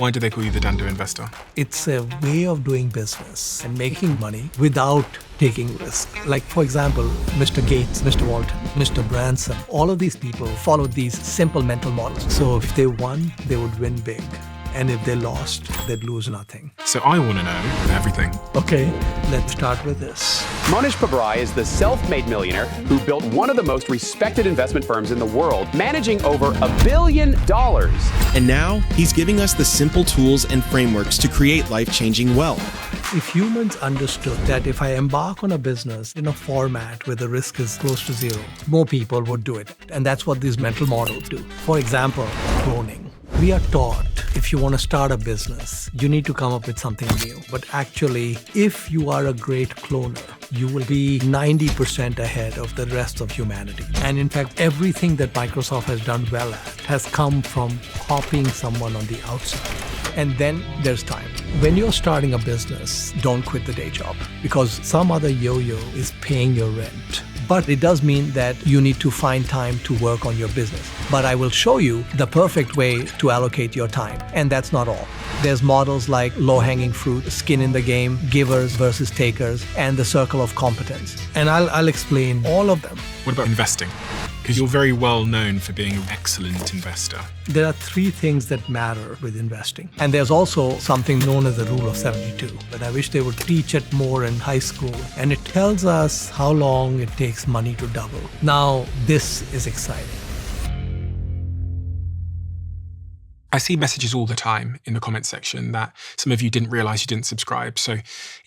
Why do they call you the Dhandho Investor? It's a way of doing business and making money without taking risk. Like, for example, Mr. Gates, Mr. Walton, Mr. Branson, all of these people followed these simple mental models. So if they won, they would win big. And if they lost, they'd lose nothing. So I want to know everything. Okay, let's start with this. Mohnish Pabrai is the self-made millionaire who built one of the most respected investment firms in the world, managing over $1 billion. And now he's giving us the simple tools and frameworks to create life-changing wealth. If humans understood that if I embark on a business in a format where the risk is close to zero, more people would do it. And that's what these mental models do. For example, cloning. We are taught if you want to start a business, you need to come up with something new. But actually, if you are a great cloner, you will be 90% ahead of the rest of humanity. And in fact, everything that Microsoft has done well at has come from copying someone on the outside. And then there's time. When you're starting a business, don't quit the day job because some other yo-yo is paying your rent. But it does mean that you need to find time to work on your business. But I will show you the perfect way to allocate your time. And that's not all. There's models like low-hanging fruit, skin in the game, givers versus takers, and the circle of competence. And I'll explain all of them. What about investing? Because you're very well known for being an excellent investor. There are three things that matter with investing. And there's also something known as the rule of 72. But I wish they would teach it more in high school. And it tells us how long it takes money to double. Now, this is exciting. I see messages all the time in the comments section that some of you didn't realize you didn't subscribe. So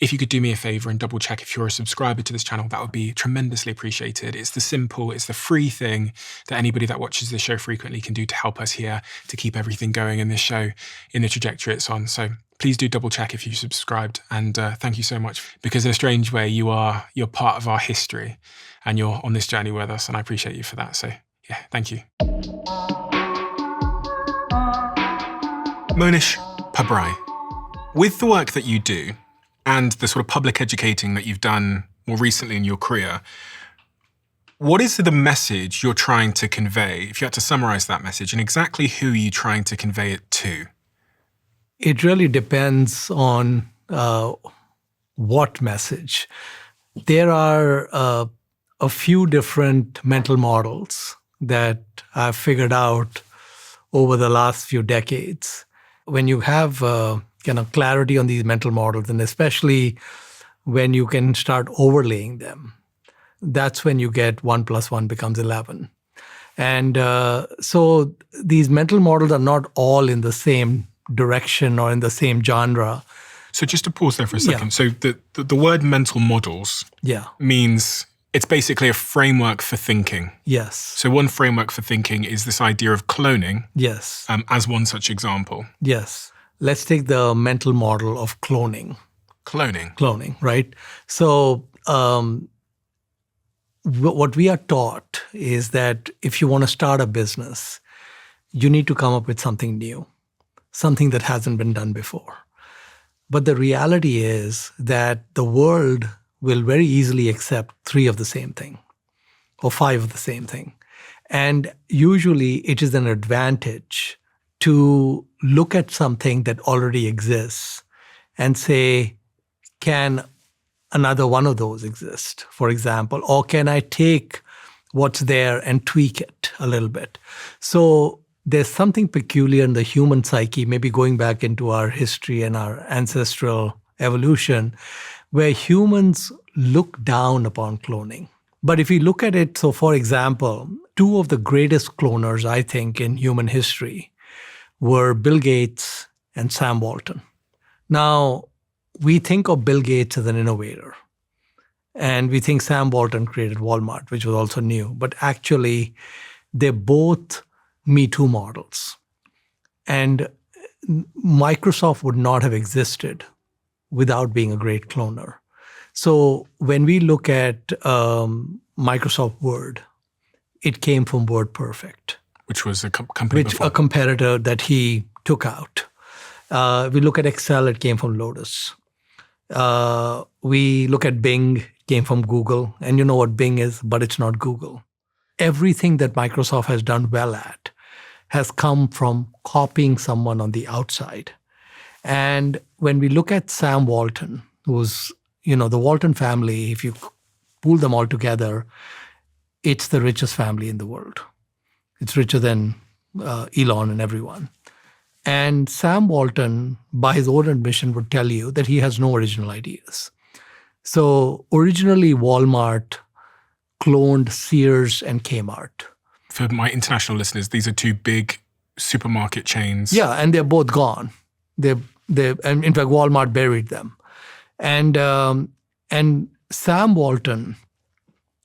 if you could do me a favor and double check if you're a subscriber to this channel, that would be tremendously appreciated. It's the free thing that anybody that watches this show frequently can do to help us here, to keep everything going in this show in the trajectory it's on. So please do double check if you subscribed. And thank you so much, because in a strange way, you're part of our history and you're on this journey with us. And I appreciate you for that. So yeah, thank you. Mohnish Pabrai, with the work that you do and the sort of public educating that you've done more recently in your career, what is the message you're trying to convey? If you had to summarize that message, and exactly who are you trying to convey it to? It really depends on what message. There are a few different mental models that I've figured out over the last few decades. When you have clarity on these mental models, and especially when you can start overlaying them, that's when you get 1 + 1 becomes 11. And so these mental models are not all in the same direction or in the same genre. So just to pause there for a second. Yeah. So the word mental models means it's basically a framework for thinking. Yes. So one framework for thinking is this idea of cloning. Yes. As one such example. Yes. Let's take the mental model of cloning. Cloning, right? So what we are taught is that if you want to start a business, you need to come up with something new, something that hasn't been done before. But the reality is that the world will very easily accept 3 of the same thing or 5 of the same thing. And usually it is an advantage to look at something that already exists and say, can another one of those exist, for example? Or can I take what's there and tweak it a little bit? So there's something peculiar in the human psyche, maybe going back into our history and our ancestral evolution, where humans look down upon cloning. But if you look at it, so for example, 2 of the greatest cloners, I think, in human history were Bill Gates and Sam Walton. Now, we think of Bill Gates as an innovator, and we think Sam Walton created Walmart, which was also new. But actually, they're both Me Too models. And Microsoft would not have existed without being a great cloner. So when we look at Microsoft Word, it came from WordPerfect. Which was a company before. A competitor that he took out. We look at Excel, it came from Lotus. We look at Bing, it came from Google. And you know what Bing is, but it's not Google. Everything that Microsoft has done well at has come from copying someone on the outside. And when we look at Sam Walton, who's, the Walton family, if you pool them all together, it's the richest family in the world. It's richer than Elon and everyone. And Sam Walton, by his own admission, would tell you that he has no original ideas. So originally, Walmart cloned Sears and Kmart. For my international listeners, these are two big supermarket chains. Yeah, and they're both gone. And in fact, Walmart buried them. And Sam Walton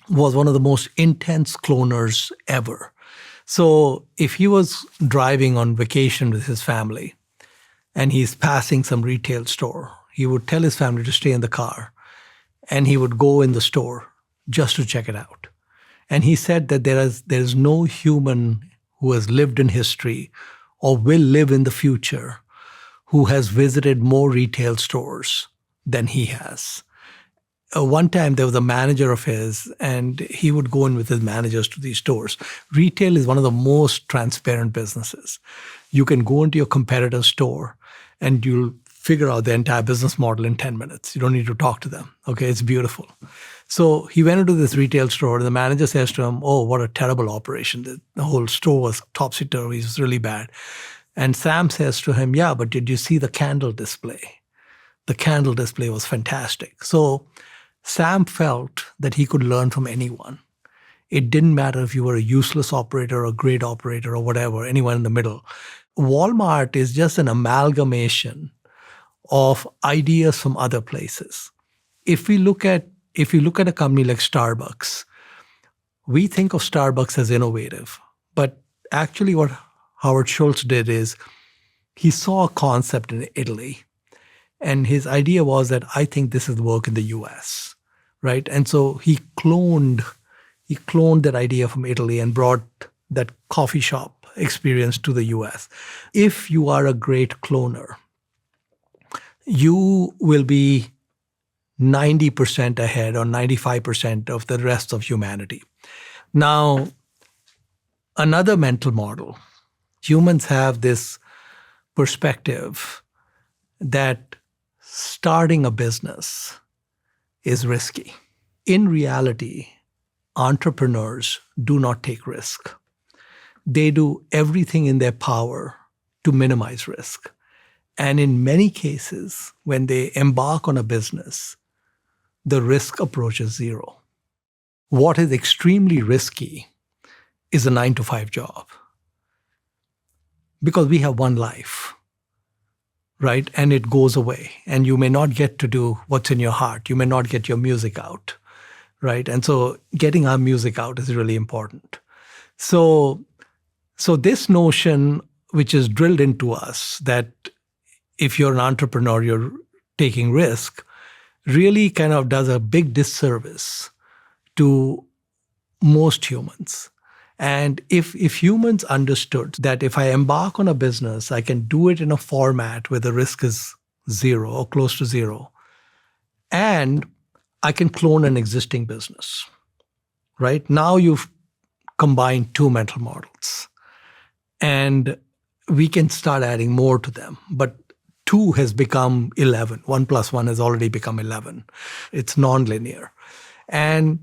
was one of the most intense cloners ever. So if he was driving on vacation with his family and he's passing some retail store, he would tell his family to stay in the car and he would go in the store just to check it out. And he said that there is no human who has lived in history or will live in the future who has visited more retail stores than he has. One time there was a manager of his and he would go in with his managers to these stores. Retail is one of the most transparent businesses. You can go into your competitor's store and you'll figure out the entire business model in 10 minutes. You don't need to talk to them. Okay, it's beautiful. So he went into this retail store and the manager says to him, "Oh, what a terrible operation. The whole store was topsy-turvy. It was really bad." And Sam says to him, "Yeah, but did you see the candle display? The candle display was fantastic." So Sam felt that he could learn from anyone. It didn't matter if you were a useless operator or a great operator or whatever, anyone in the middle. Walmart is just an amalgamation of ideas from other places. If you look at a company like Starbucks, we think of Starbucks as innovative. But actually what Howard Schultz did is he saw a concept in Italy. And his idea was that I think this is work in the US, right? And so he cloned that idea from Italy and brought that coffee shop experience to the US. If you are a great cloner, you will be 90% ahead or 95% of the rest of humanity. Now, another mental model, humans have this perspective that starting a business is risky. In reality, entrepreneurs do not take risk. They do everything in their power to minimize risk. And in many cases, when they embark on a business, the risk approaches zero. What is extremely risky is a 9-to-5 job. Because we have one life, right? And it goes away. And you may not get to do what's in your heart. You may not get your music out, right? And so getting our music out is really important. So this notion, which is drilled into us, that if you're an entrepreneur, you're taking risk, really kind of does a big disservice to most humans. And if humans understood that if I embark on a business, I can do it in a format where the risk is zero or close to zero, and I can clone an existing business, right? Now you've combined two mental models, and we can start adding more to them. But 2 has become 11. 1 plus 1 has already become 11. It's nonlinear. And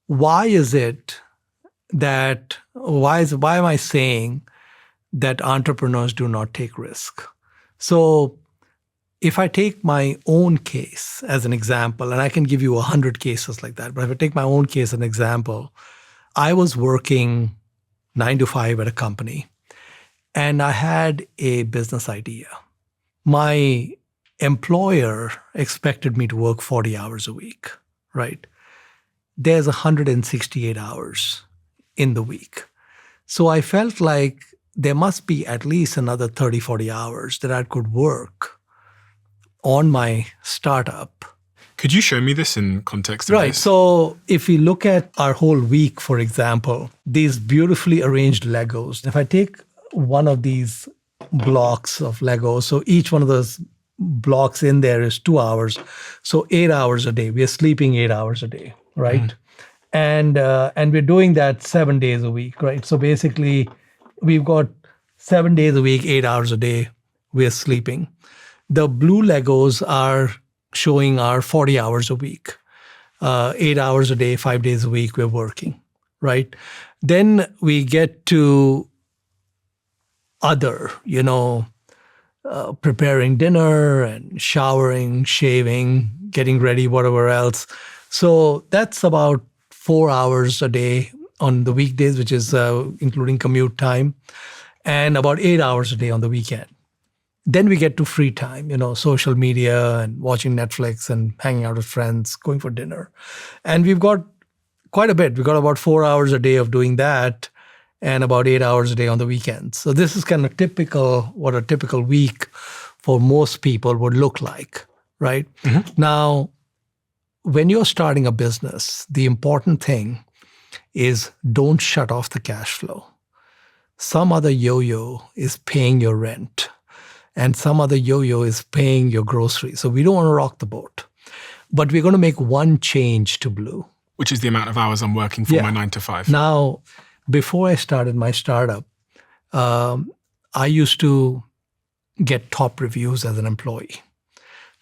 why is it that, why am I saying that entrepreneurs do not take risk? So if I take my own case as an example, and I can give you 100 cases like that, but if I take my own case as an example, I was working 9 to 5 at a company, and I had a business idea. My employer expected me to work 40 hours a week, right? There's 168 hours in the week. So I felt like there must be at least another 30, 40 hours that I could work on my startup. Could you show me this in context of Right. this? So if we look at our whole week, for example, these beautifully arranged Legos, if I take one of these blocks of Lego, so each one of those blocks in there is 2 hours. So 8 hours a day. We are sleeping 8 hours a day, right? And we're doing that 7 days a week, right? So basically, we've got 7 days a week, 8 hours a day we're sleeping. The blue Legos are showing our 40 hours a week, 8 hours a day, 5 days a week, we're working, right? Then we get to other, preparing dinner and showering, shaving, getting ready, whatever else. So that's about 4 hours a day on the weekdays, which is including commute time, and about 8 hours a day on the weekend. Then we get to free time, social media and watching Netflix and hanging out with friends, going for dinner. And we've got quite a bit. We've got about 4 hours a day of doing that and about 8 hours a day on the weekends. So this is kind of what a typical week for most people would look like, right? Mm-hmm. Now, when you're starting a business, the important thing is don't shut off the cash flow. Some other yo-yo is paying your rent, and some other yo-yo is paying your groceries. So we don't want to rock the boat. But we're going to make one change to Blue. Which is the amount of hours I'm working for my 9 to 5. Now, before I started my startup, I used to get top reviews as an employee.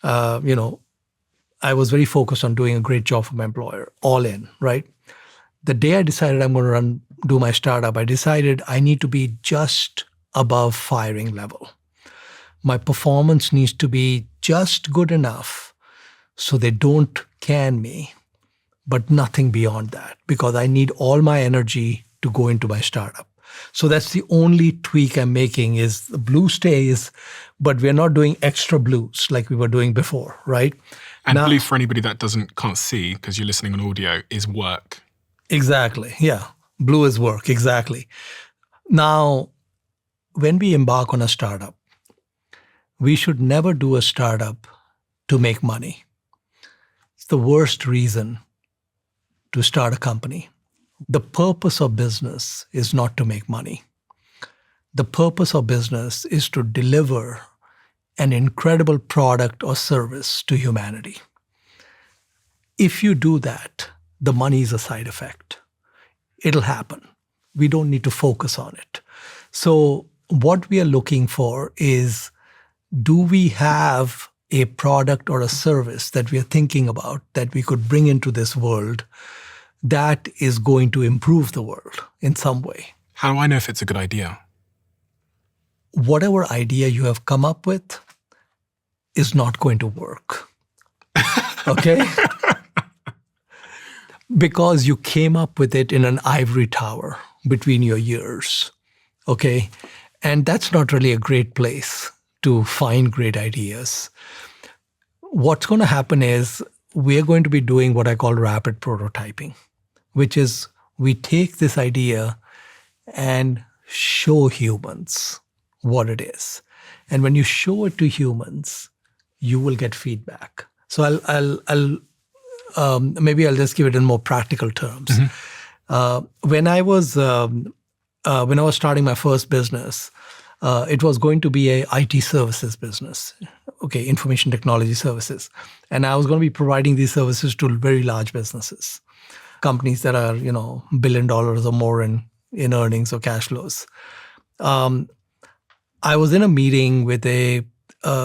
I was very focused on doing a great job for my employer, all in, right? The day I decided I'm going to do my startup, I decided I need to be just above firing level. My performance needs to be just good enough so they don't can me, but nothing beyond that, because I need all my energy to go into my startup. So that's the only tweak I'm making is the Blue stays, but we're not doing extra blues like we were doing before, right? And now, Blue, for anybody that can't see, because you're listening on audio, is work. Exactly. Yeah. Blue is work. Exactly. Now, when we embark on a startup, we should never do a startup to make money. It's the worst reason to start a company. The purpose of business is not to make money. The purpose of business is to deliver an incredible product or service to humanity. If you do that, the money is a side effect. It'll happen. We don't need to focus on it. So what we are looking for is, do we have a product or a service that we are thinking about that we could bring into this world that is going to improve the world in some way? How do I know if it's a good idea? Whatever idea you have come up with is not going to work. Okay? Because you came up with it in an ivory tower between your ears. Okay? And that's not really a great place to find great ideas. What's going to happen is we're going to be doing what I call rapid prototyping, which is we take this idea and show humans what it is. And when you show it to humans, you will get feedback. So maybe I'll just give it in more practical terms. Mm-hmm. When I was starting my first business, it was going to be a IT services business, okay, information technology services, and I was going to be providing these services to very large businesses, companies that are $1 billion or more in earnings or cash flows. I was in a meeting with a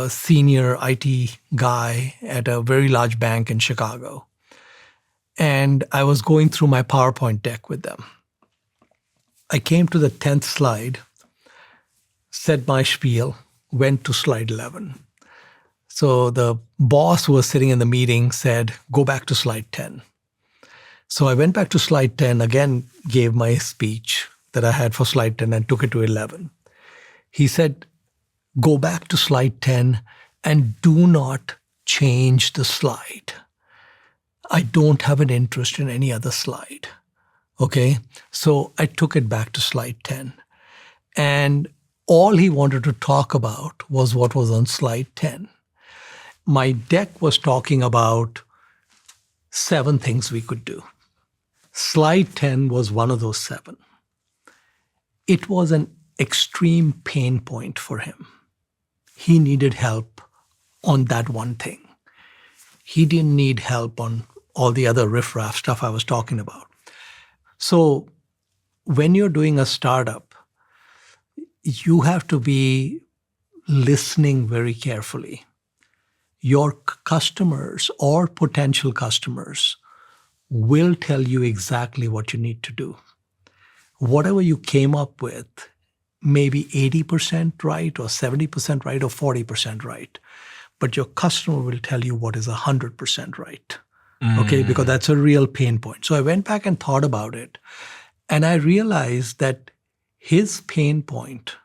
senior IT guy at a very large bank in Chicago. And I was going through my PowerPoint deck with them. I came to the 10th slide, said my spiel, went to slide 11. So the boss who was sitting in the meeting said, go back to slide 10. So I went back to slide 10, again gave my speech that I had for slide 10 and took it to 11. He said, go back to slide 10 and do not change the slide. I don't have an interest in any other slide. Okay? So I took it back to slide 10. And all he wanted to talk about was what was on slide 10. My deck was talking about 7 things we could do. Slide 10 was one of those 7. It was an extreme pain point for him. He needed help on that one thing. He didn't need help on all the other riffraff stuff I was talking about. So when you're doing a startup, you have to be listening very carefully. Your customers or potential customers will tell you exactly what you need to do. Whatever you came up with, maybe 80% right or 70% right or 40% right. But your customer will tell you what is 100% right. Okay, because that's a real pain point. So I went back and thought about it. And I realized that his pain point,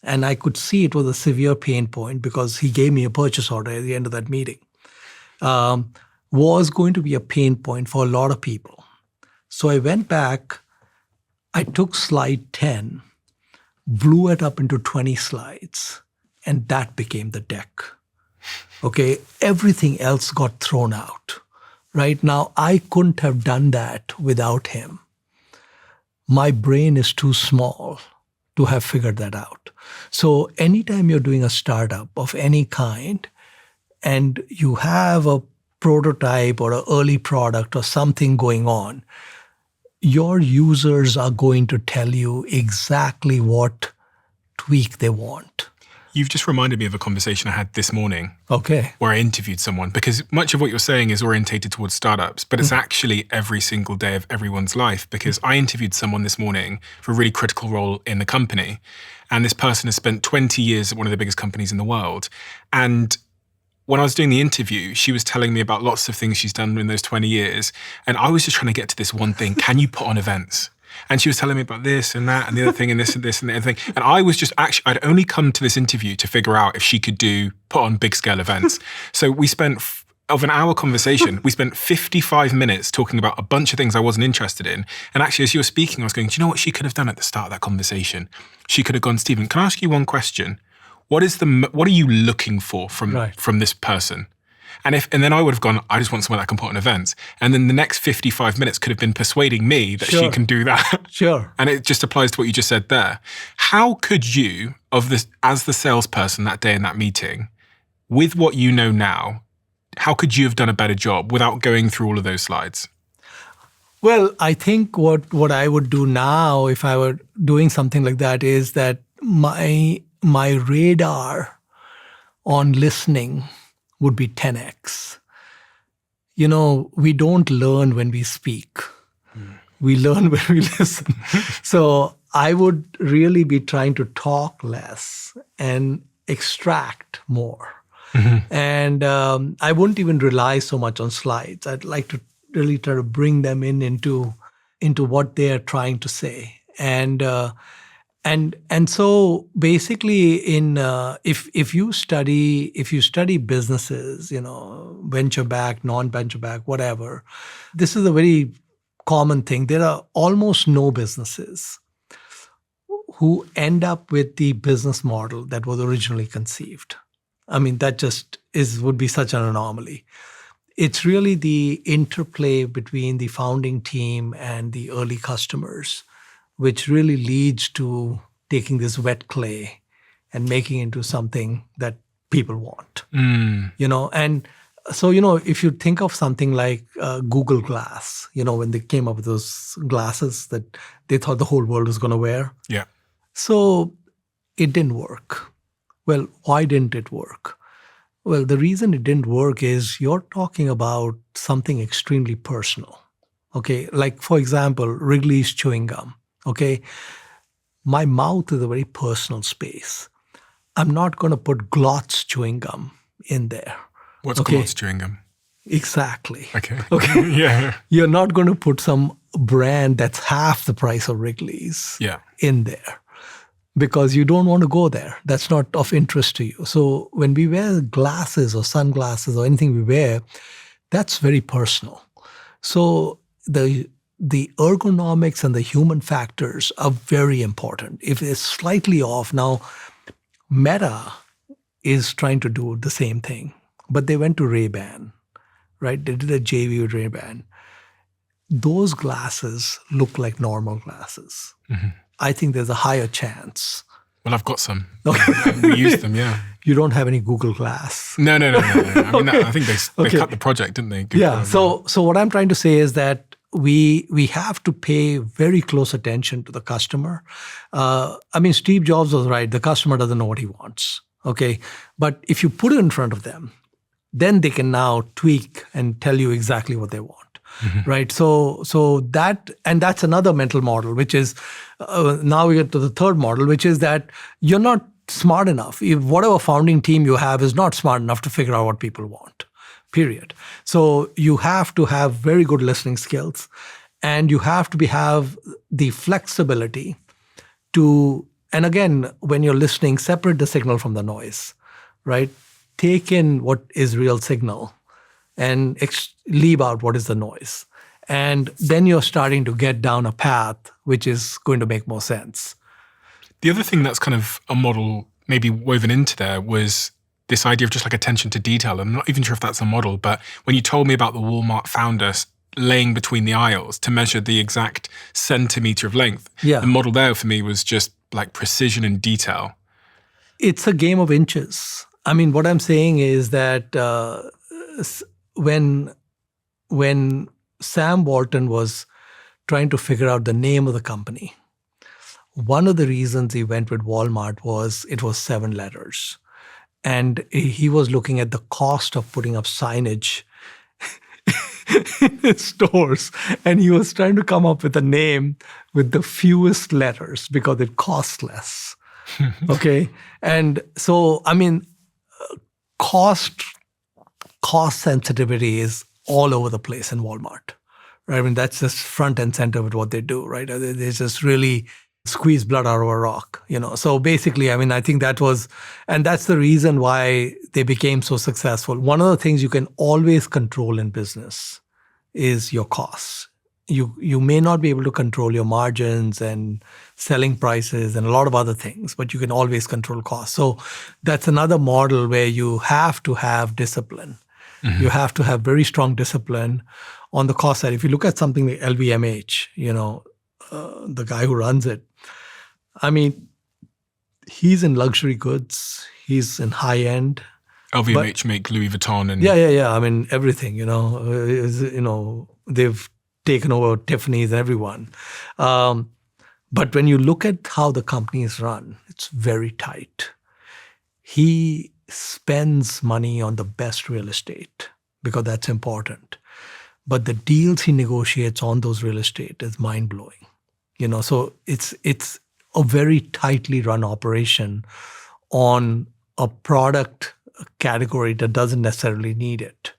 and I could see it was a severe pain point because he gave me a purchase order at the end of that meeting, was going to be a pain point for a lot of people. So I went back, I took slide 10, blew it up into 20 slides, and that became the deck. Okay, everything else got thrown out. Right now, I couldn't have done that without him. My brain is too small to have figured that out. So anytime you're doing a startup of any kind and you have a prototype or an early product or something going on, your users are going to tell you exactly what tweak they want. You've just reminded me of a conversation I had this morning. Okay. Where I interviewed someone, because much of what you're saying is orientated towards startups, but it's actually every single day of everyone's life, because I interviewed someone this morning for a really critical role in the company. And this person has spent 20 years at one of the biggest companies in the world. And when I was doing the interview, she was telling me about lots of things she's done in those 20 years. And I was just trying to get to this one thing. Can you put on events? And she was telling me about this and that and the other thing and this and this and the other thing. And I was just I'd only come to this interview to figure out if she could put on big scale events. So we spent, of an hour conversation, we spent 55 minutes talking about a bunch of things I wasn't interested in. And actually, as you were speaking, I was going, do you know what she could have done at the start of that conversation? She could have gone, Stephen, can I ask you one question? What are you looking for from this person? And then I would have gone, I just want someone that can put on events. And then the next 55 minutes could have been persuading me that she can do that. Sure. And it just applies to what you just said there. How could you, as the salesperson that day in that meeting, with what you know now, how could you have done a better job without going through all of those slides? Well, I think what I would do now if I were doing something like that is that my radar on listening would be 10x. You know, we don't learn when we speak. We learn when we listen. So I would really be trying to talk less and extract more. And I wouldn't even rely so much on slides. I'd like to really try to bring them into what they are trying to say. And so basically, if you study businesses, venture back, non-venture back, whatever, this is a very common thing. There are almost no businesses who end up with the business model that was originally conceived. I mean, that just would be such an anomaly. It's really the interplay between the founding team and the early customers which really leads to taking this wet clay and making it into something that people want. And so, if you think of something like Google Glass, when they came up with those glasses that they thought the whole world was going to wear. Yeah. So it didn't work. Well, why didn't it work? Well, the reason it didn't work is you're talking about something extremely personal. Okay, like for example, Wrigley's chewing gum. Okay, my mouth is a very personal space. I'm not going to put Glotz chewing gum in there. What's Glotz chewing gum? Exactly. Okay. Yeah. You're not going to put some brand that's half the price of Wrigley's in there because you don't want to go there. That's not of interest to you. So when we wear glasses or sunglasses or anything we wear, that's very personal. So the ergonomics and the human factors are very important. If it's slightly off, now Meta is trying to do the same thing, but they went to Ray-Ban, right? They did a JV with Ray-Ban. Those glasses look like normal glasses. Mm-hmm. I think there's a higher chance. Well, I've got some. We use them, yeah. You don't have any Google Glass. No. I mean, I think they cut the project, didn't they? Google, So what I'm trying to say is that we have to pay very close attention to the customer. Steve Jobs was right. The customer doesn't know what he wants. Okay. But if you put it in front of them, then they can now tweak and tell you exactly what they want. Right. So that's another mental model, which is now we get to the third model, which is that you're not smart enough. If whatever founding team you have is not smart enough to figure out what people want, period. So you have to have very good listening skills, and you have to have the flexibility to, and again, when you're listening, separate the signal from the noise, right? Take in what is real signal and leave out what is the noise. And then you're starting to get down a path which is going to make more sense. The other thing that's kind of a model maybe woven into there was this idea of just like attention to detail. I'm not even sure if that's a model, but when you told me about the Walmart founder laying between the aisles to measure the exact centimeter of length, the model there for me was just like precision and detail. It's a game of inches. I mean, what I'm saying is that when Sam Walton was trying to figure out the name of the company, one of the reasons he went with Walmart was it was 7 letters. And he was looking at the cost of putting up signage in his stores. And he was trying to come up with a name with the fewest letters because it costs less. Okay? And so, I mean, cost sensitivity is all over the place in Walmart, right? I mean, that's just front and center with what they do, right? They just really squeeze blood out of a rock, So basically, I mean, I think and that's the reason why they became so successful. One of the things you can always control in business is your costs. You may not be able to control your margins and selling prices and a lot of other things, but you can always control costs. So that's another model where you have to have discipline. You have to have very strong discipline on the cost side. If you look at something like LVMH, the guy who runs it, I mean, he's in luxury goods. He's in high end. LVMH make Louis Vuitton and yeah. I mean, everything. They've taken over Tiffany's and everyone. But when you look at how the company is run, it's very tight. He spends money on the best real estate because that's important. But the deals he negotiates on those real estate is mind-blowing. So it's a very tightly run operation on a product category that doesn't necessarily need it.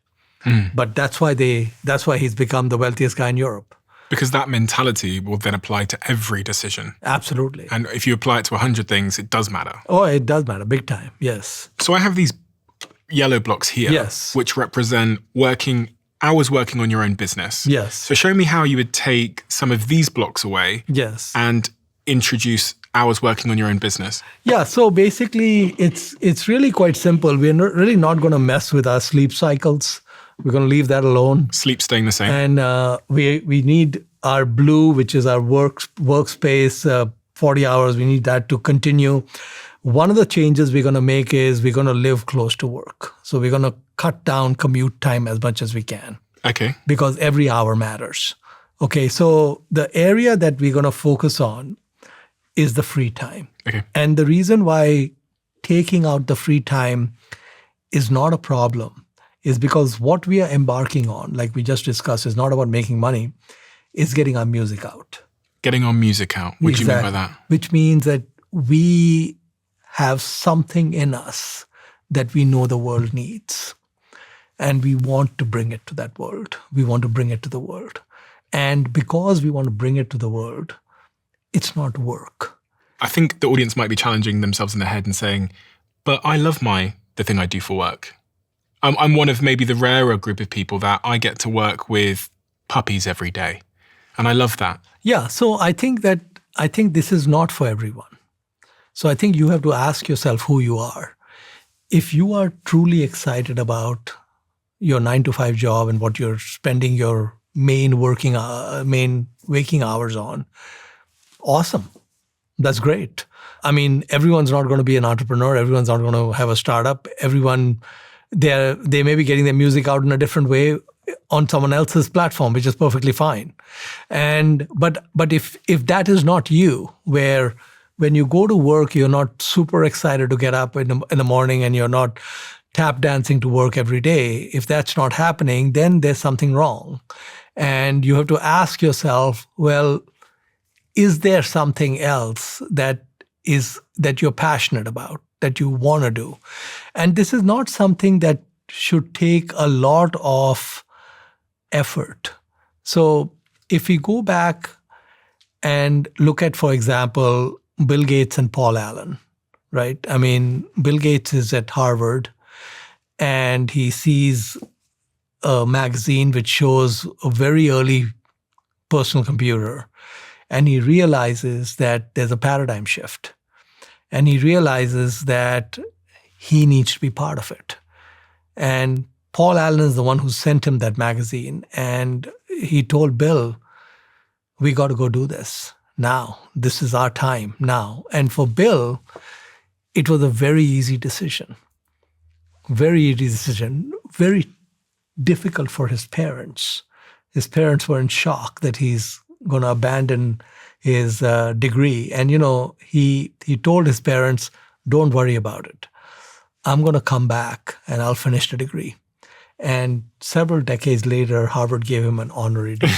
But that's why he's become the wealthiest guy in Europe. Because that mentality will then apply to every decision. Absolutely. And if you apply it to 100 things, it does matter. Oh, it does matter, big time, yes. So I have these yellow blocks here, which represent hours working on your own business. Yes. So show me how you would take some of these blocks away and introduce hours working on your own business. Yeah, so basically it's really quite simple. We're really not going to mess with our sleep cycles. We're going to leave that alone. Sleep staying the same. And we need our blue, which is our workspace, 40 hours. We need that to continue. One of the changes we're going to make is we're going to live close to work. So we're going to cut down commute time as much as we can. Okay. Because every hour matters. Okay, so the area that we're going to focus on is the free time. Okay. And the reason why taking out the free time is not a problem is because what we are embarking on, like we just discussed, is not about making money, it's getting our music out. Getting our music out. What do you mean by that? Which means that we have something in us that we know the world needs. And we want to bring it to that world. We want to bring it to the world. And because we want to bring it to the world, it's not work. I think the audience might be challenging themselves in their head and saying, but I love the thing I do for work. I'm one of maybe the rarer group of people that I get to work with puppies every day. And I love that. Yeah, so I think this is not for everyone. So I think you have to ask yourself who you are. If you are truly excited about your 9-to-5 job and what you're spending your main waking hours on, awesome. That's great. I mean, everyone's not going to be an entrepreneur. Everyone's not going to have a startup. Everyone, they may be getting their music out in a different way on someone else's platform, which is perfectly fine. But if that is not you, where When you go to work, you're not super excited to get up in the morning, and you're not tap dancing to work every day. If that's not happening, then there's something wrong. And you have to ask yourself, well, is there something else that you're passionate about, that you want to do? And this is not something that should take a lot of effort. So if we go back and look at, for example, Bill Gates and Paul Allen, right? I mean, Bill Gates is at Harvard, and he sees a magazine which shows a very early personal computer, and he realizes that there's a paradigm shift, and he realizes that he needs to be part of it. And Paul Allen is the one who sent him that magazine, and he told Bill, we got to go do this now. This is our time now. And for Bill, it was a very easy decision. Very easy decision. Very difficult for his parents. His parents were in shock that he's going to abandon his degree. And, he told his parents, don't worry about it. I'm going to come back and I'll finish the degree. And several decades later, Harvard gave him an honorary degree.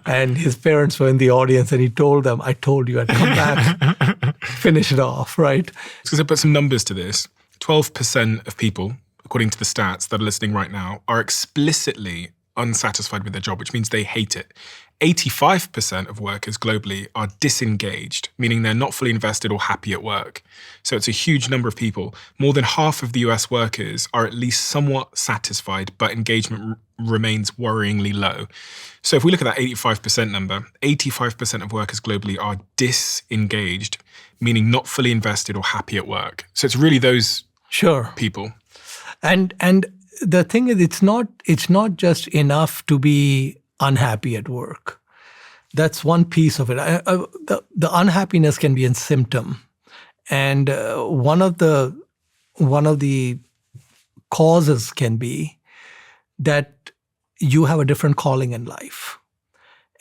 And his parents were in the audience, and he told them, I told you I'd come back, finish it off, right? So to put some numbers to this, 12% of people, according to the stats that are listening right now, are explicitly unsatisfied with their job, which means they hate it. 85% of workers globally are disengaged, meaning they're not fully invested or happy at work. So it's a huge number of people. More than half of the US workers are at least somewhat satisfied, but engagement remains worryingly low. So if we look at that 85% number, 85% of workers globally are disengaged, meaning not fully invested or happy at work. So it's really those people. And the thing is, it's not just enough to be unhappy at work. That's one piece of it. The unhappiness can be a symptom, and one of the causes can be that you have a different calling in life,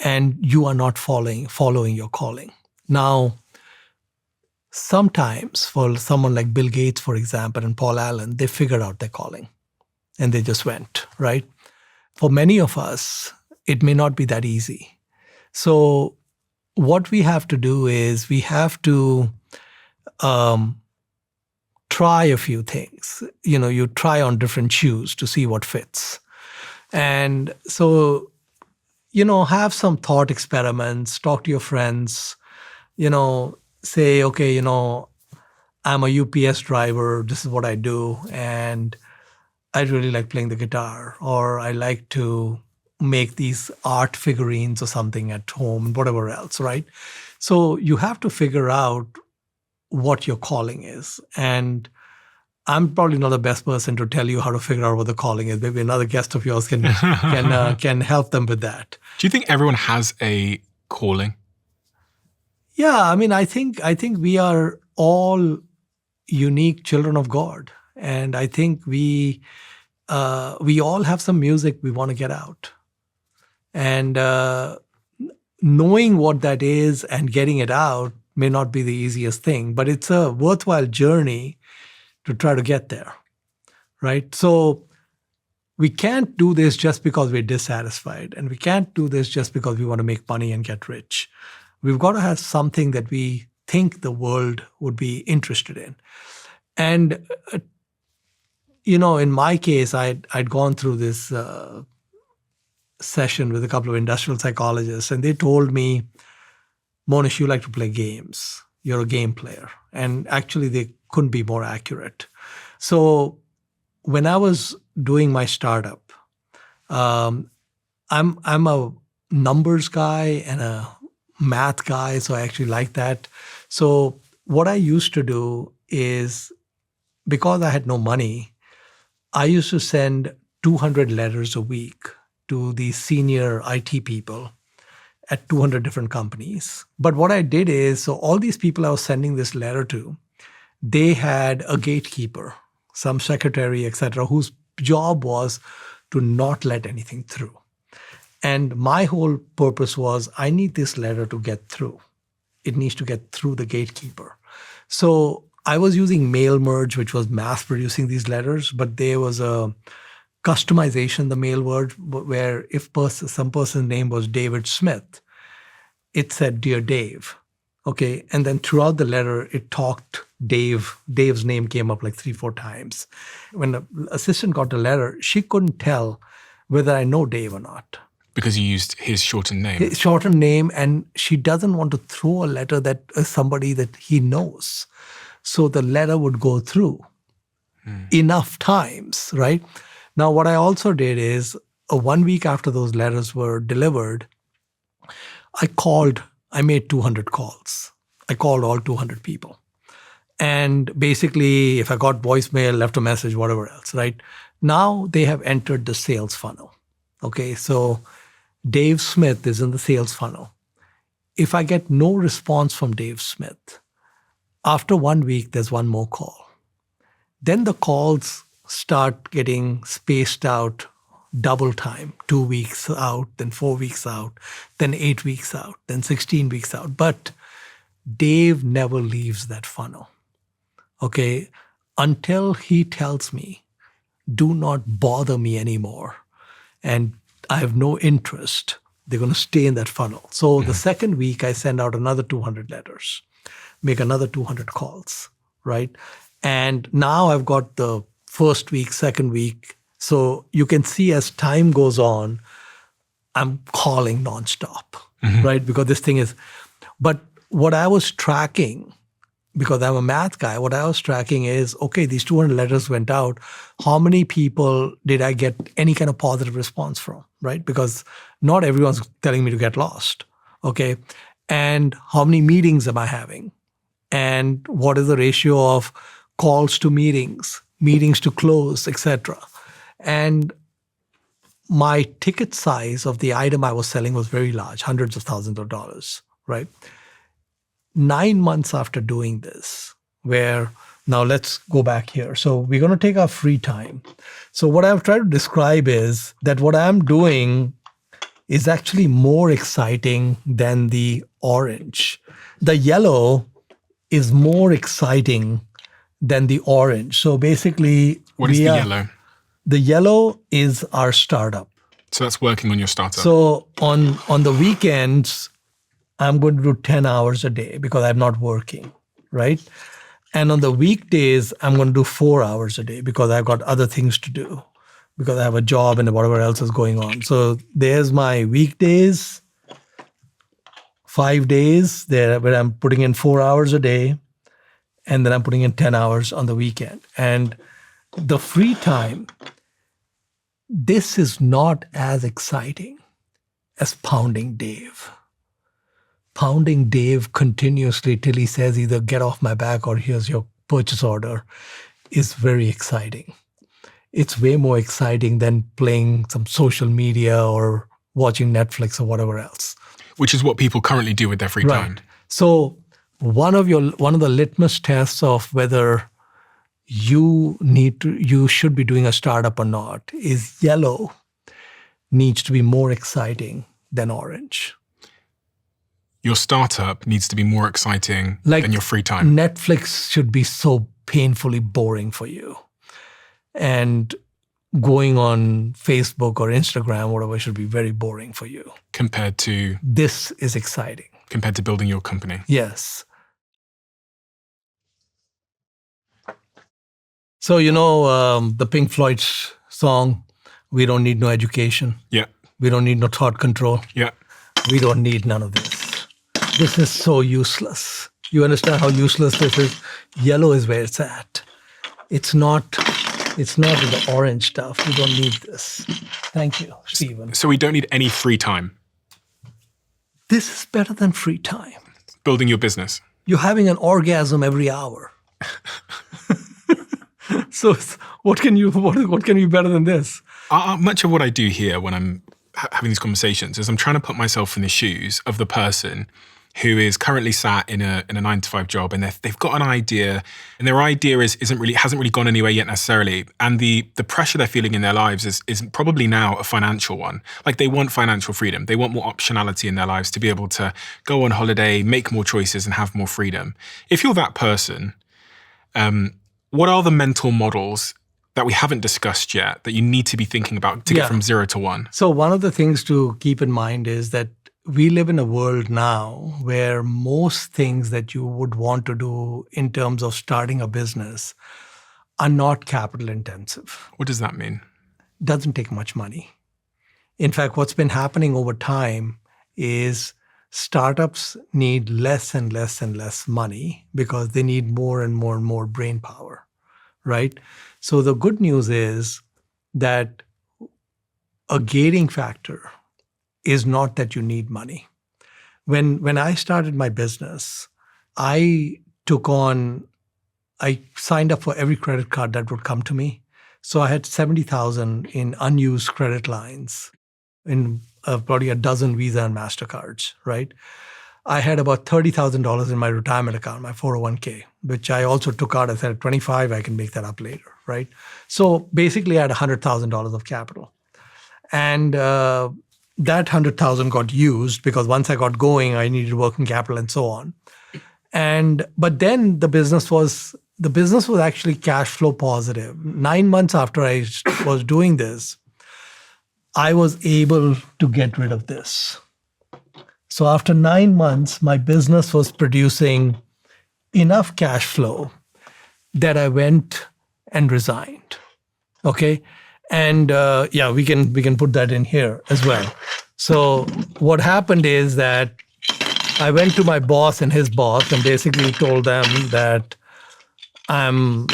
and you are not following your calling. Now, sometimes for someone like Bill Gates, for example, and Paul Allen, they figured out their calling, and they just went, right? For many of us, it may not be that easy. So what we have to do is we have to try a few things. You try on different shoes to see what fits. And so, have some thought experiments, talk to your friends, say, okay, I'm a UPS driver, this is what I do, and I really like playing the guitar, or I like to make these art figurines or something at home, and whatever else, right? So you have to figure out what your calling is. And I'm probably not the best person to tell you how to figure out what the calling is. Maybe another guest of yours can help them with that. Do you think everyone has a calling? Yeah, I mean, I think we are all unique children of God, and I think we all have some music we want to get out. And knowing what that is and getting it out may not be the easiest thing, but it's a worthwhile journey to try to get there, right? So we can't do this just because we're dissatisfied, and we can't do this just because we want to make money and get rich. We've got to have something that we think the world would be interested in. And, in my case, I'd gone through this session with a couple of industrial psychologists, and they told me, Mohnish, you like to play games. You're a game player. And actually, they couldn't be more accurate. So when I was doing my startup, I'm a numbers guy and a math guy, so I actually like that. So what I used to do is, because I had no money, I used to send 200 letters a week to the senior IT people at 200 different companies. But what I did is, so all these people I was sending this letter to, they had a gatekeeper, some secretary, etc., whose job was to not let anything through. And my whole purpose was, I need this letter to get through. it needs to get through the gatekeeper. So I was using mail merge, which was mass producing these letters, but there was a customization, the mail merge, where if some person's name was David Smith, it said, "Dear Dave." Okay. And then throughout the letter, it talked Dave. Dave's name came up like 3-4 times. When the assistant got the letter, she couldn't tell whether I know Dave or not. Because you used his shortened name. His shortened name, and she doesn't want to throw a letter that is somebody that he knows. So the letter would go through enough times, right? Now, what I also did is 1 week after those letters were delivered, I made 200 calls. I called all 200 people. And basically, if I got voicemail, left a message, whatever else, right? Now they have entered the sales funnel. Okay, so Dave Smith is in the sales funnel. If I get no response from Dave Smith, after 1 week, there's one more call. Then the calls start getting spaced out double time, 2 weeks out, then 4 weeks out, then 8 weeks out, then 16 weeks out. But Dave never leaves that funnel, okay, until he tells me, do not bother me anymore, and I have no interest. They're going to stay in that funnel. So the second week, I send out another 200 letters, make another 200 calls, right? And now I've got the first week, second week. So you can see as time goes on, I'm calling nonstop, right? Because this thing is, but what I was tracking, because I'm a math guy, what I was tracking is, okay, these 200 letters went out. How many people did I get any kind of positive response from, right? Because not everyone's telling me to get lost, okay? And how many meetings am I having? And what is the ratio of calls to meetings to close, etc.? And my ticket size of the item I was selling was very large, hundreds of thousands of dollars, right? 9 months after doing this, now let's go back here. So we're going to take our free time. So what I've tried to describe is that what I'm doing is actually more exciting than the orange. The yellow is more exciting than the orange. So basically, what is the yellow? The yellow is our startup. So that's working on your startup. So on the weekends, I'm going to do 10 hours a day because I'm not working, right? And on the weekdays, I'm going to do 4 hours a day because I've got other things to do, because I have a job and whatever else is going on. So there's my weekdays, 5 days there where I'm putting in 4 hours a day, and then I'm putting in 10 hours on the weekend. And the free time, this is not as exciting as pounding Dave. Pounding Dave continuously till he says either get off my back or here's your purchase order is very exciting. It's way more exciting than playing some social media or watching Netflix or whatever else. Which is what people currently do with their free time. So one of the litmus tests of whether you should be doing a startup or not is yellow needs to be more exciting than orange. Your startup needs to be more exciting than your free time. Netflix should be so painfully boring for you. And going on Facebook or Instagram, whatever, should be very boring for you. Compared to? This is exciting. Compared to building your company. Yes. So, the Pink Floyd song, "We don't need no education." Yeah. We don't need no thought control. Yeah. We don't need none of this. This is so useless. You understand how useless this is? Yellow is where it's at. It's not in the orange stuff. We don't need this. Thank you, Stephen. So we don't need any free time. This is better than free time. Building your business. You're having an orgasm every hour. So what can be better than this? Much of what I do here when I'm having these conversations is I'm trying to put myself in the shoes of the person who is currently sat in a 9-to-5 job, and they've got an idea, and their idea hasn't really gone anywhere yet necessarily. And the pressure they're feeling in their lives is probably now a financial one. Like, they want financial freedom. They want more optionality in their lives to be able to go on holiday, make more choices, and have more freedom. If you're that person, what are the mental models that we haven't discussed yet that you need to be thinking about to get from 0 to 1? So one of the things to keep in mind is that we live in a world now where most things that you would want to do in terms of starting a business are not capital intensive. What does that mean? Doesn't take much money. In fact, what's been happening over time is startups need less and less and less money because they need more and more and more brain power, right? So the good news is that a gating factor is not that you need money. When I started my business, I signed up for every credit card that would come to me. So I had 70,000 in unused credit lines in probably a dozen Visa and MasterCards, right? I had about $30,000 in my retirement account, my 401k, which I also took out. I said at 25, I can make that up later, right? So basically I had $100,000 of capital. And that 100,000 got used because once I got going, I needed working capital and so on. But then the business was actually cash flow positive. 9 months after I was doing this, I was able to get rid of this. So after 9 months, my business was producing enough cash flow that I went and resigned. Okay. And we can put that in here as well. So what happened is that I went to my boss and his boss and basically told them that I'm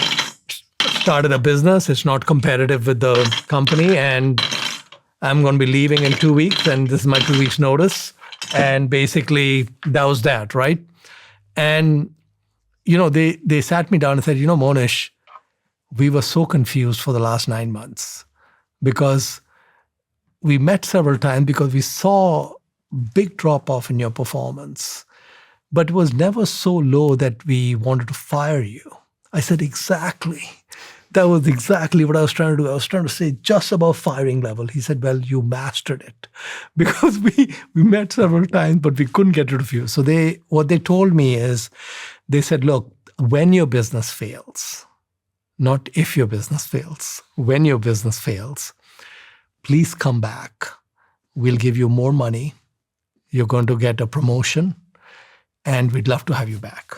started a business. It's not competitive with the company, and I'm going to be leaving in 2 weeks, and this is my 2 weeks notice. And basically that was that, right? And they sat me down and said, Mohnish, we were so confused for the last 9 months because we met several times because we saw big drop off in your performance, but it was never so low that we wanted to fire you. I said, exactly. That was exactly what I was trying to do. I was trying to say just above firing level. He said, well, you mastered it because we met several times, but we couldn't get rid of you. So what they told me is, they said, look, when your business fails, not if your business fails, when your business fails, please come back. We'll give you more money. You're going to get a promotion, and we'd love to have you back.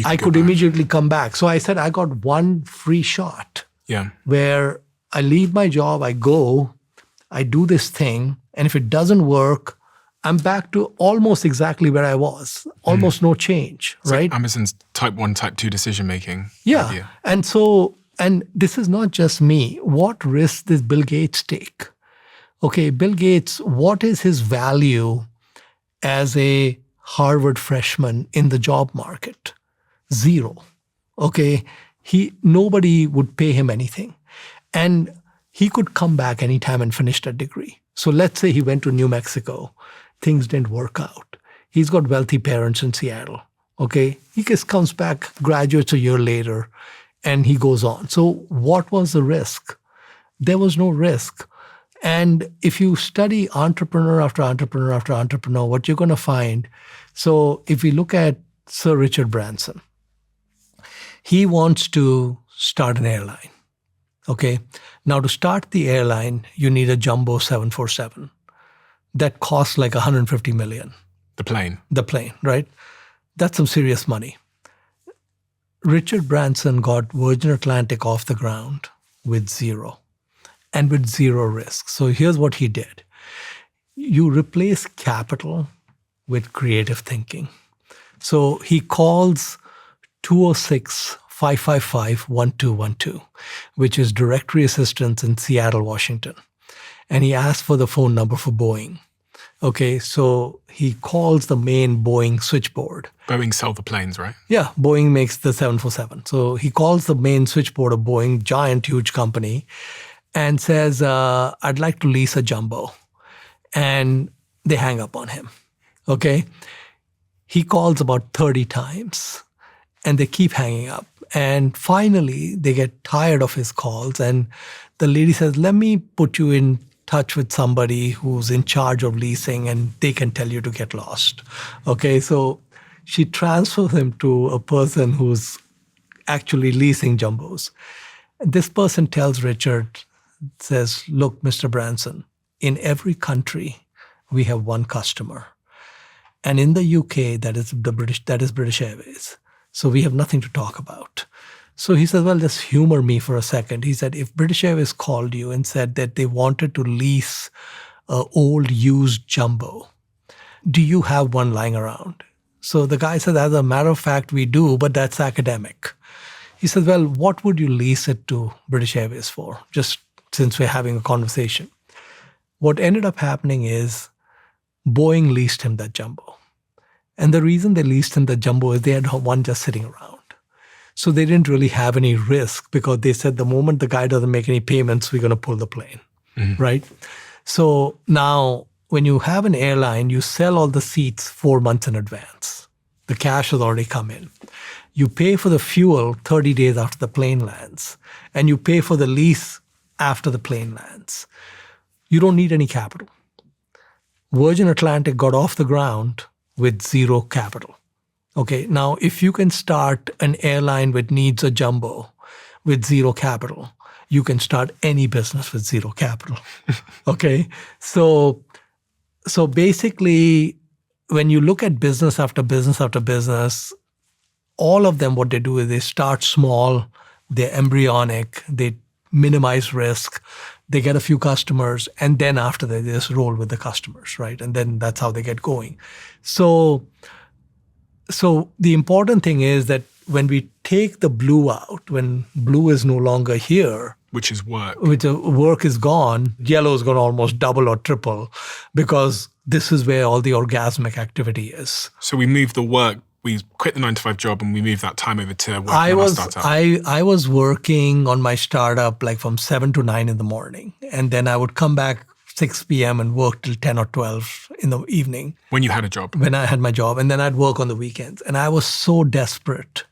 I could immediately come back. So I said, I got one free shot where I leave my job, I go, I do this thing, and if it doesn't work, I'm back to almost exactly where I was, almost no change, right? Amazon's type 1, type 2 decision-making. Yeah. Idea. And this is not just me. What risk does Bill Gates take? Okay, Bill Gates, what is his value as a Harvard freshman in the job market? 0. Okay, nobody would pay him anything. And he could come back anytime and finish that degree. So let's say he went to New Mexico. Things didn't work out. He's got wealthy parents in Seattle. Okay, he just comes back, graduates a year later, and he goes on. So what was the risk? There was no risk. And if you study entrepreneur after entrepreneur after entrepreneur, what you're going to find, so if we look at Sir Richard Branson, he wants to start an airline. Okay. Now to start the airline, you need a jumbo 747 that costs like $150 million. The plane, right? That's some serious money. Richard Branson got Virgin Atlantic off the ground with 0 and with 0 risk. So here's what he did. You replace capital with creative thinking. So he calls 206-555-1212, which is directory assistance in Seattle, Washington. And he asked for the phone number for Boeing. Okay, so he calls the main Boeing switchboard. Boeing sell the planes, right? Yeah, Boeing makes the 747. So he calls the main switchboard of Boeing, giant, huge company, and says, I'd like to lease a jumbo. And they hang up on him. Okay. He calls about 30 times and they keep hanging up. And finally, they get tired of his calls. And the lady says, let me put you in touch with somebody who's in charge of leasing and they can tell you to get lost. Okay, so she transfers him to a person who's actually leasing jumbos. This person tells Richard, says, look, Mr. Branson, in every country, we have one customer. And in the UK, that is British Airways. So we have nothing to talk about. So he said, well, just humor me for a second. He said, if British Airways called you and said that they wanted to lease an old used jumbo, do you have one lying around? So the guy said, as a matter of fact, we do, but that's academic. He said, well, what would you lease it to British Airways for? Just since we're having a conversation. What ended up happening is Boeing leased him that jumbo. And the reason they leased him the jumbo is they had one just sitting around. So they didn't really have any risk because they said the moment the guy doesn't make any payments, we're going to pull the plane, right? So now when you have an airline, you sell all the seats 4 months in advance. The cash has already come in. You pay for the fuel 30 days after the plane lands, and you pay for the lease after the plane lands. You don't need any capital. Virgin Atlantic got off the ground with zero capital. Okay, now if you can start an airline which needs a jumbo with zero capital, you can start any business with zero capital. Okay, so basically, when you look at business after business after business, all of them, what they do is they start small, they're embryonic, they minimize risk, they get a few customers, and then after that, they just roll with the customers, right? And then that's how they get going. So the important thing is that when we take the blue out, when blue is no longer here, which is work, work is gone, yellow is going to almost double or triple because this is where all the orgasmic activity is. So we move the work, we quit the 9-to-5 job and we move that time over to working on our startup. I was working on my startup like from 7 to 9 in the morning. And then I would come back 6 p.m. and work till 10 or 12 in the evening. When you had a job? When I had my job. And then I'd work on the weekends. And I was so desperate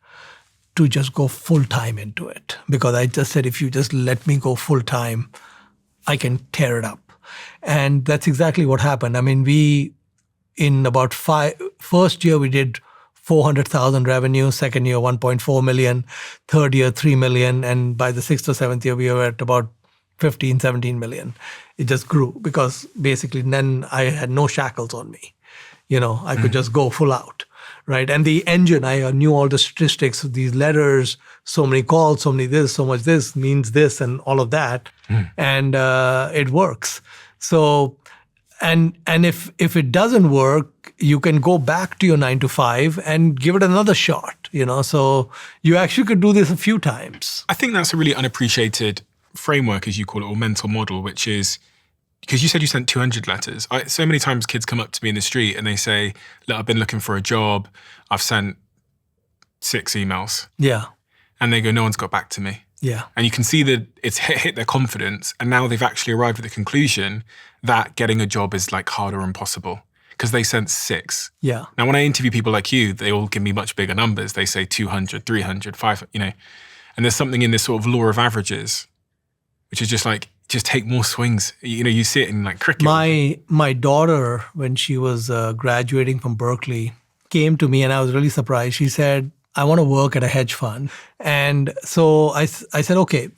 to just go full time into it because I just said, if you just let me go full time, I can tear it up. And that's exactly what happened. I mean, in about first year, we did 400,000 revenue, second year 1.4 million, third year 3 million, and by the 6th or 7th year we were at about 15, 17 million. It just grew because basically then I had no shackles on me. I could just go full out, right? And the engine, I knew all the statistics of these letters, so many calls, so many this, so much this means this and all of that. And it works. So, and if it doesn't work, you can go back to your 9-to-5 and give it another shot, So you actually could do this a few times. I think that's a really unappreciated framework, as you call it, or mental model, which is, because you said you sent 200 letters. So many times kids come up to me in the street and they say, look, I've been looking for a job. I've sent 6 emails. Yeah. And they go, no one's got back to me. Yeah. And you can see that it's hit their confidence. And now they've actually arrived at the conclusion that getting a job is like harder or impossible because they sent 6. Yeah. Now, when I interview people like you, they all give me much bigger numbers. They say 200, 300, 500, and there's something in this sort of law of averages, which is just like, just take more swings. You see it in like cricket. My daughter, when she was graduating from Berkeley, came to me and I was really surprised. She said, I want to work at a hedge fund. And so I said, okay.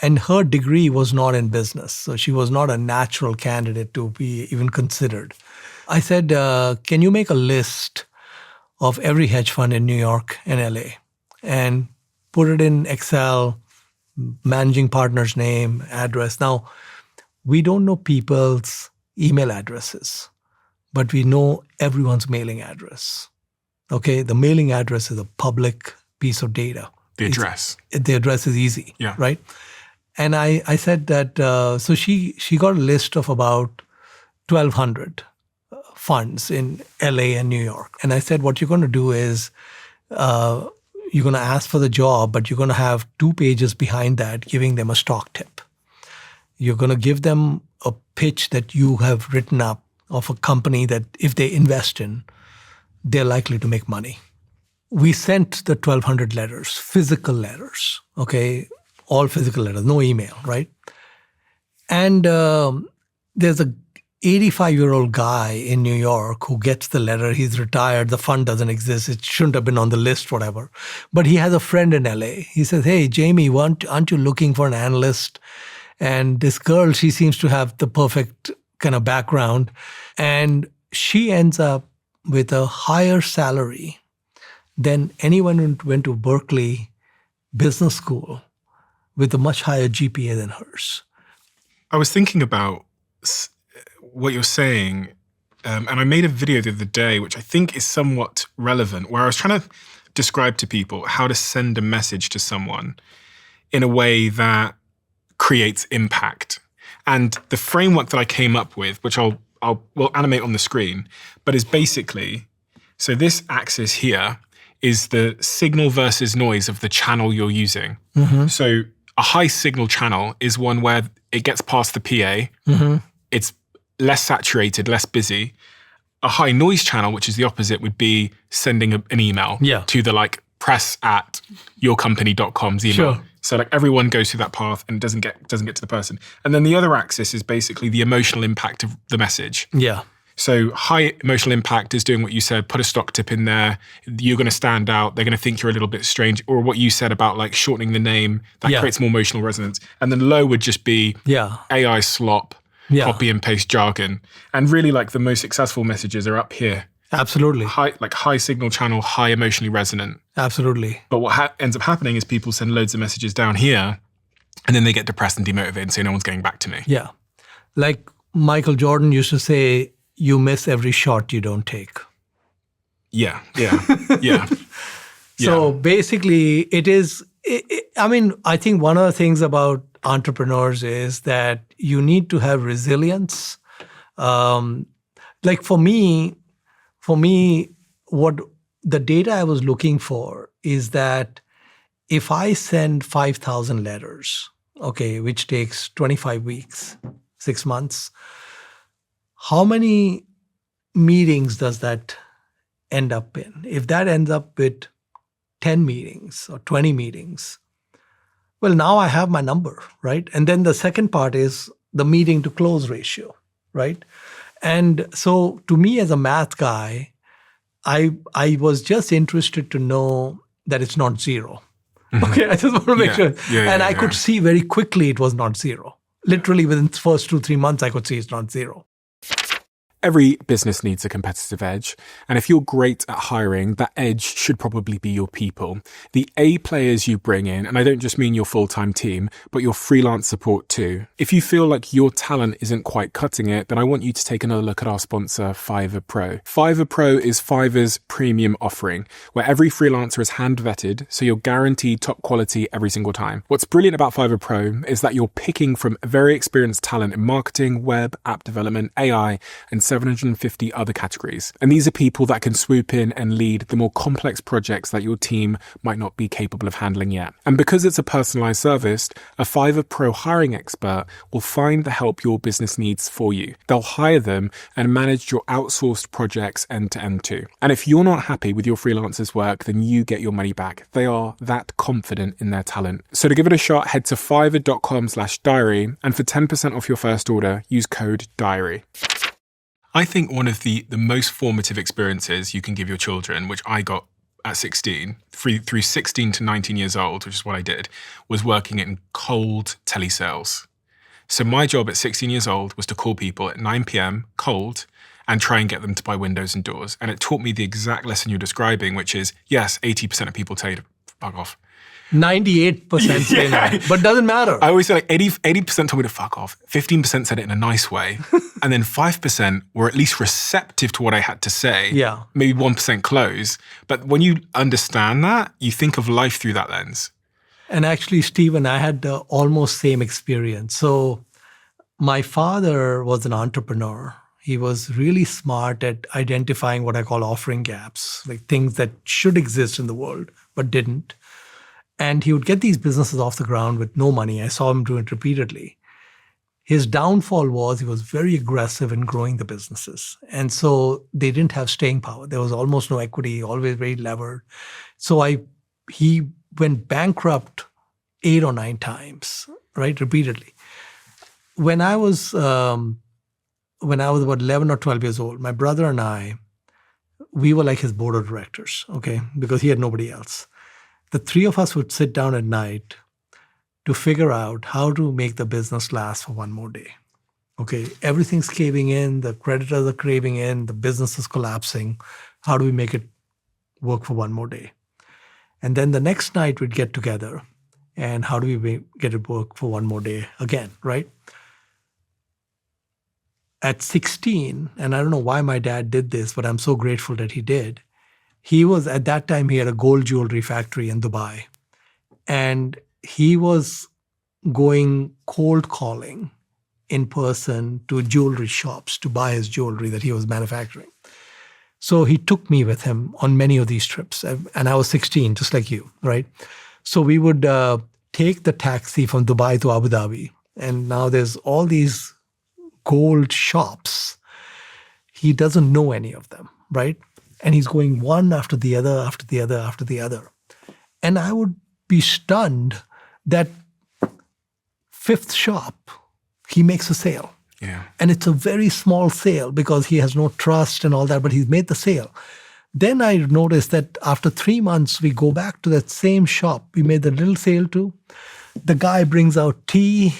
And her degree was not in business. So she was not a natural candidate to be even considered. I said, can you make a list of every hedge fund in New York and LA and put it in Excel, managing partner's name, address. Now, we don't know people's email addresses, but we know everyone's mailing address. Okay, the mailing address is a public piece of data. The address. The address is easy, right? And I said that, so she got a list of about 1,200 funds in LA and New York. And I said, what you're going to do is you're going to ask for the job, but you're going to have 2 pages behind that giving them a stock tip. You're going to give them a pitch that you have written up of a company that if they invest in, they're likely to make money. We sent the 1,200 letters, physical letters, okay? All physical letters, no email, right? And there's a 85-year-old guy in New York who gets the letter. He's retired. The fund doesn't exist. It shouldn't have been on the list, whatever. But he has a friend in LA. He says, hey, Jamie, aren't you looking for an analyst? And this girl, she seems to have the perfect kind of background. And she ends up with a higher salary than anyone who went to Berkeley Business School with a much higher GPA than hers. I was thinking about what you're saying, and I made a video the other day, which I think is somewhat relevant, where I was trying to describe to people how to send a message to someone in a way that creates impact. And the framework that I came up with, which we'll animate on the screen, but is basically, so this axis here is the signal versus noise of the channel you're using. Mm-hmm. So a high signal channel is one where it gets past the PA. Mm-hmm. It's less saturated, less busy. A high noise channel, which is the opposite, would be sending an email to the press@yourcompany.com's email. Sure. So everyone goes through that path and doesn't get to the person. And then the other axis is basically the emotional impact of the message. Yeah. So high emotional impact is doing what you said, put a stock tip in there. You're going to stand out. They're going to think you're a little bit strange. Or what you said about shortening the name, that creates more emotional resonance. And then low would just be AI slop, copy and paste jargon. And really the most successful messages are up here. Absolutely. High signal channel, high emotionally resonant. Absolutely. But what ends up happening is people send loads of messages down here and then they get depressed and demotivated and say no one's getting back to me. Yeah. Like Michael Jordan used to say, you miss every shot you don't take. Yeah. So basically I think one of the things about entrepreneurs is that you need to have resilience. For me, what the data I was looking for is that if I send 5,000 letters, which takes 25 weeks, 6 months, how many meetings does that end up in? If that ends up with 10 meetings or 20 meetings, well, now I have my number, right? And then the second part is the meeting to close ratio, right? And so to me as a math guy, I was just interested to know that it's not zero. Mm-hmm. Okay, I just want to make sure. And I could see very quickly it was not zero. Literally within the first 2-3 months, I could see it's not zero. Every business needs a competitive edge. And if you're great at hiring, that edge should probably be your people. The A players you bring in, and I don't just mean your full-time team, but your freelance support too. If you feel like your talent isn't quite cutting it, then I want you to take another look at our sponsor, Fiverr Pro. Fiverr Pro is Fiverr's premium offering, where every freelancer is hand-vetted, so you're guaranteed top quality every single time. What's brilliant about Fiverr Pro is that you're picking from very experienced talent in marketing, web, app development, AI, and 750 other categories. And these are people that can swoop in and lead the more complex projects that your team might not be capable of handling yet. And because it's a personalized service, a Fiverr Pro hiring expert will find the help your business needs for you. They'll hire them and manage your outsourced projects end to end too. And if you're not happy with your freelancers' work, then you get your money back. They are that confident in their talent. So to give it a shot, head to fiverr.com/diary, and for 10% off your first order, use code DIARY. I think one of the most formative experiences you can give your children, which I got at 16, through 16 to 19 years old, which is what I did, was working in cold telesales. So my job at 16 years old was to call people at 9 p.m. cold and try and get them to buy windows and doors. And it taught me the exact lesson you're describing, which is, yes, 80% of people tell you to fuck off. 98% say no, but doesn't matter. I always say 80% told me to fuck off. 15% said it in a nice way. And then 5% were at least receptive to what I had to say. Yeah. Maybe 1% close. But when you understand that, you think of life through that lens. And actually, Stephen, I had the almost same experience. So my father was an entrepreneur. He was really smart at identifying what I call offering gaps, like things that should exist in the world, but didn't. And he would get these businesses off the ground with no money. I saw him do it repeatedly. His downfall was he was very aggressive in growing the businesses. And so they didn't have staying power. There was almost no equity, always very levered. So he went bankrupt 8 or 9 times, right, repeatedly. When I was about 11 or 12 years old, my brother and I, we were like his board of directors, okay, because he had nobody else. The 3 of us would sit down at night to figure out how to make the business last for one more day. Okay, everything's caving in, the creditors are caving in, the business is collapsing. How do we make it work for one more day? And then the next night we'd get together and how do we get it work for one more day again, right? At 16, and I don't know why my dad did this, but I'm so grateful that he did. At that time, he had a gold jewelry factory in Dubai. And he was going cold calling in person to jewelry shops to buy his jewelry that he was manufacturing. So he took me with him on many of these trips. And I was 16, just like you, right? So we would take the taxi from Dubai to Abu Dhabi. And now there's all these gold shops. He doesn't know any of them, right? And he's going one after the other, after the other, after the other. And I would be stunned that 5th shop, he makes a sale. Yeah. And it's a very small sale because he has no trust and all that, but he's made the sale. Then I noticed that after 3 months, we go back to that same shop we made the little sale to. The guy brings out tea.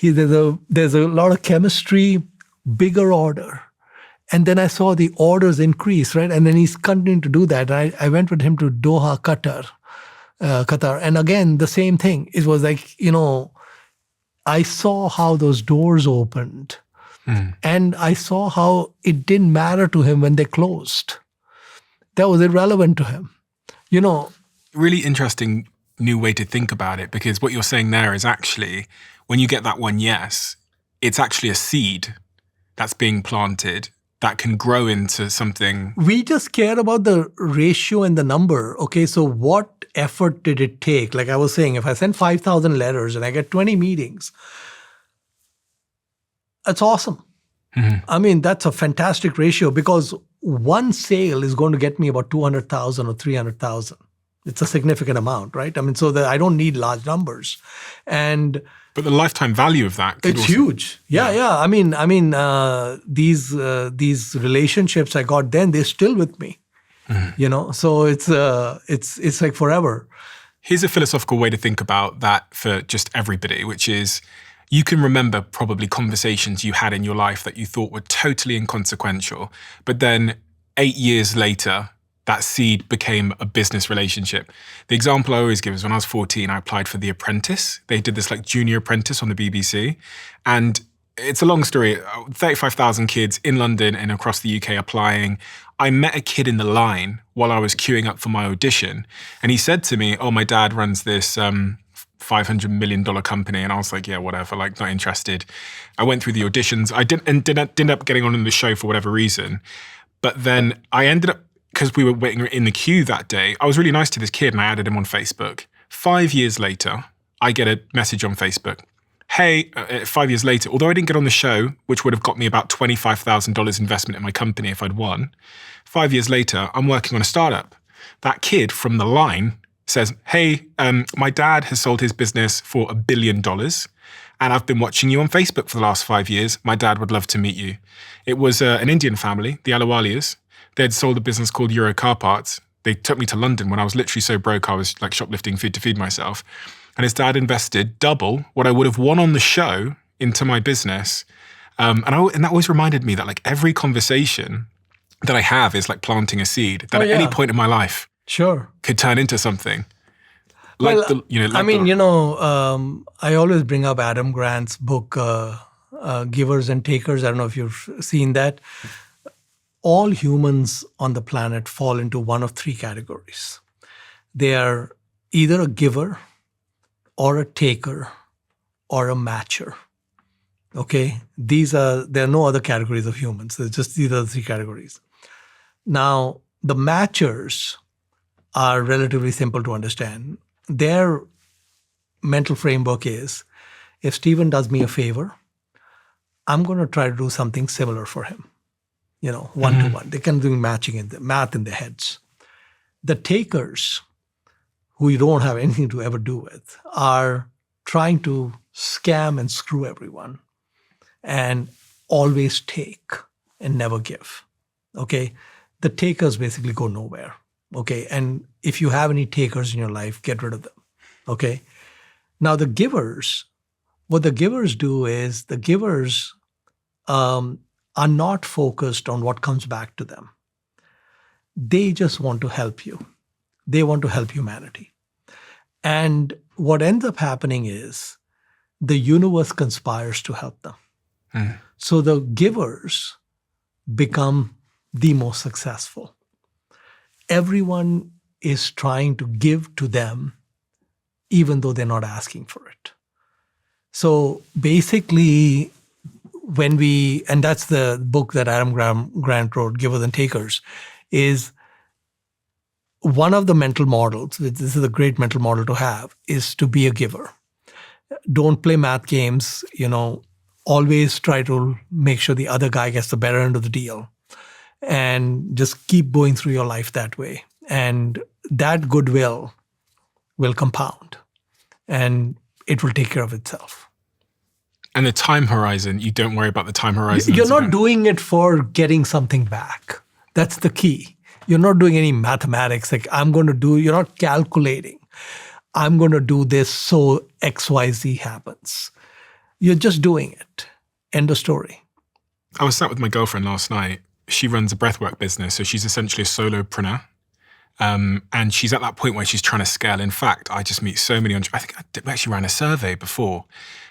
There's a lot of chemistry, bigger order. And then I saw the orders increase, right? And then he's continuing to do that. I went with him to Doha, Qatar. And again, the same thing. It was like, I saw how those doors opened. And I saw how it didn't matter to him when they closed. That was irrelevant to him. Really interesting new way to think about it, because what you're saying there is actually, when you get that one yes, it's actually a seed that's being planted that can grow into something. We just care about the ratio and the number. Okay, so what effort did it take? Like I was saying, if I send 5,000 letters and I get 20 meetings, that's awesome. Mm-hmm. I mean, that's a fantastic ratio because one sale is going to get me about 200,000 or 300,000. It's a significant amount, right? I mean, so that I don't need large numbers. But the lifetime value of that it's huge. Yeah. I mean, these relationships I got then, they're still with me. Mm-hmm. So it's like forever. Here's a philosophical way to think about that for just everybody, which is you can remember probably conversations you had in your life that you thought were totally inconsequential, but then 8 years later, that seed became a business relationship. The example I always give is when I was 14, I applied for The Apprentice. They did this like junior apprentice on the BBC. And it's a long story, 35,000 kids in London and across the UK applying. I met a kid in the line while I was queuing up for my audition. And he said to me, my dad runs this $500 million company. And I was like, yeah, whatever, like not interested. I went through the auditions. I didn't end up getting on in the show for whatever reason. But then I ended up, because we were waiting in the queue that day, I was really nice to this kid and I added him on Facebook. 5 years later, I get a message on Facebook. Hey, 5 years later, although I didn't get on the show, which would have got me about $25,000 investment in my company if I'd won, 5 years later, I'm working on a startup. That kid from the line says, hey, my dad has sold his business for $1 billion and I've been watching you on Facebook for the last 5 years. My dad would love to meet you. It was an Indian family, the Alawalias. They'd sold a business called Euro Car Parts. They took me to London when I was literally so broke I was like shoplifting food to feed myself. And his dad invested double what I would have won on the show into my business. And that always reminded me that like every conversation that I have is like planting a seed that at any point in my life could turn into something. Like I always bring up Adam Grant's book, Givers and Takers. I don't know if you've seen that. All humans on the planet fall into one of 3 categories. They are either a giver or a taker or a matcher. Okay? There are no other categories of humans. These are the 3 categories. Now, the matchers are relatively simple to understand. Their mental framework is, if Stephen does me a favor, I'm going to try to do something similar for him, one-to-one. They can do matching in the math in their heads. The takers, who you don't have anything to ever do with, are trying to scam and screw everyone and always take and never give. Okay? The takers basically go nowhere. Okay? And if you have any takers in your life, get rid of them. Okay? Now the givers, what the givers do is the givers are not focused on what comes back to them. They just want to help you. They want to help humanity. And what ends up happening is the universe conspires to help them. So the givers become the most successful. Everyone is trying to give to them even though they're not asking for it. So basically, and that's the book that Adam Grant wrote, Givers and Takers, is one of the mental models, this is a great mental model to have, is to be a giver. Don't play math games, always try to make sure the other guy gets the better end of the deal. And just keep going through your life that way. And that goodwill will compound. And it will take care of itself. And the time horizon, you don't worry about the time horizon. You're not doing it for getting something back. That's the key. You're not doing any mathematics like you're not calculating. I'm going to do this so XYZ happens. You're just doing it. End of story. I was sat with my girlfriend last night. She runs a breathwork business, so she's essentially a solopreneur. And she's at that point where she's trying to scale. In fact, I just meet so many, I think I actually ran a survey before.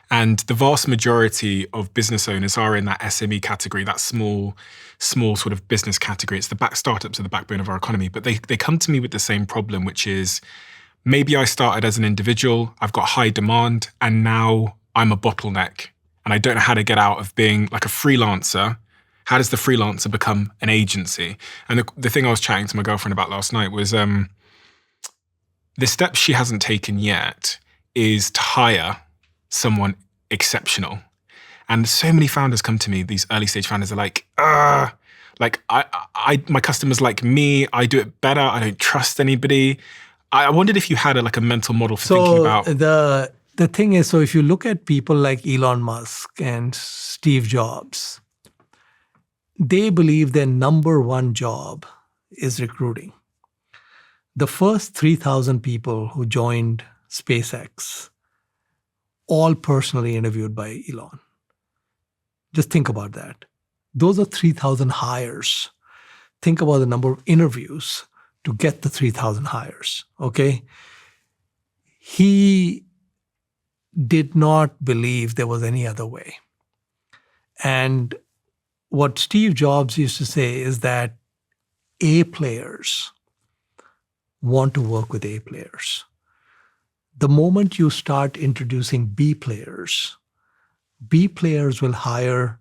And the vast majority of business owners are in that SME category, that small sort of business category. It's startups are the backbone of our economy. But they come to me with the same problem, which is maybe I started as an individual, I've got high demand, and now I'm a bottleneck. And I don't know how to get out of being like a freelancer. How does the freelancer become an agency? And the thing I was chatting to my girlfriend about last night was the step she hasn't taken yet is to hire someone exceptional. And so many founders come to me, these early stage founders are like, my customers like me, I do it better, I don't trust anybody. I wondered if you had a mental model for thinking about. The thing is, so if you look at people like Elon Musk and Steve Jobs, they believe their number one job is recruiting. The first 3,000 people who joined SpaceX, all personally interviewed by Elon. Just think about that. Those are 3,000 hires. Think about the number of interviews to get the 3,000 hires, okay? He did not believe there was any other way. And what Steve Jobs used to say is that A players want to work with A players. The moment you start introducing B players will hire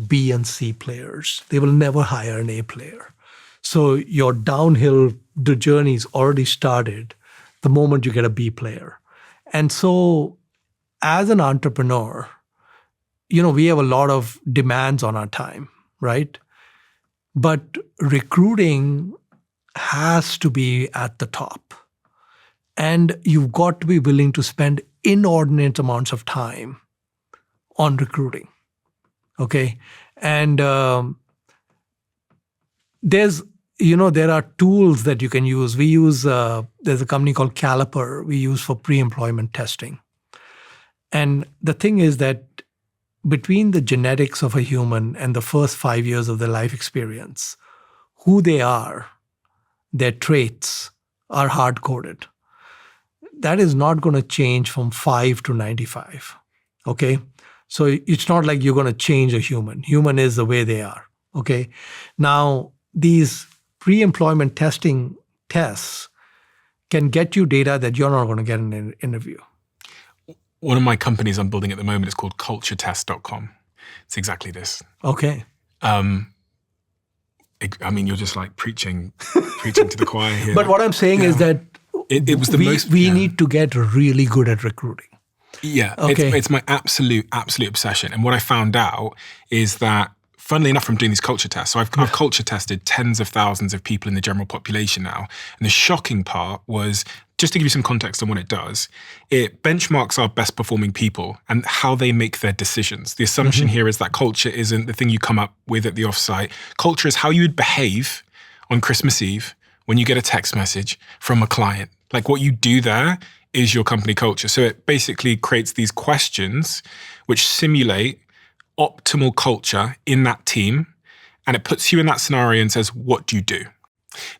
B and C players. They will never hire an A player. So your downhill journey's already started the moment you get a B player. And so as an entrepreneur, we have a lot of demands on our time, right? But recruiting has to be at the top. And you've got to be willing to spend inordinate amounts of time on recruiting, okay? And there are tools that you can use. We use, there's a company called Caliper we use for pre-employment testing. And the thing is that between the genetics of a human and the first 5 years of their life experience, who they are, their traits are hard-coded. That is not going to change from 5 to 95, okay? So it's not like you're going to change a human. Human is the way they are, okay? Now, these pre-employment testing tests can get you data that you're not going to get in an interview. One of my companies I'm building at the moment is called culturetest.com. It's exactly this. Okay. You're just like preaching to the choir here. But what I'm saying is that it was we need to get really good at recruiting. Yeah, Okay. it's my absolute obsession. And what I found out is that, funnily enough, from doing these culture tests, so I've culture tested tens of thousands of people in the general population now. And the shocking part was, just to give you some context on what it does, it benchmarks our best performing people and how they make their decisions. The assumption here is that culture isn't the thing you come up with at the offsite. Culture is how you would behave on Christmas Eve when you get a text message from a client. Like, what you do there is your company culture. So it basically creates these questions which simulate optimal culture in that team, and it puts you in that scenario and says, what do you do?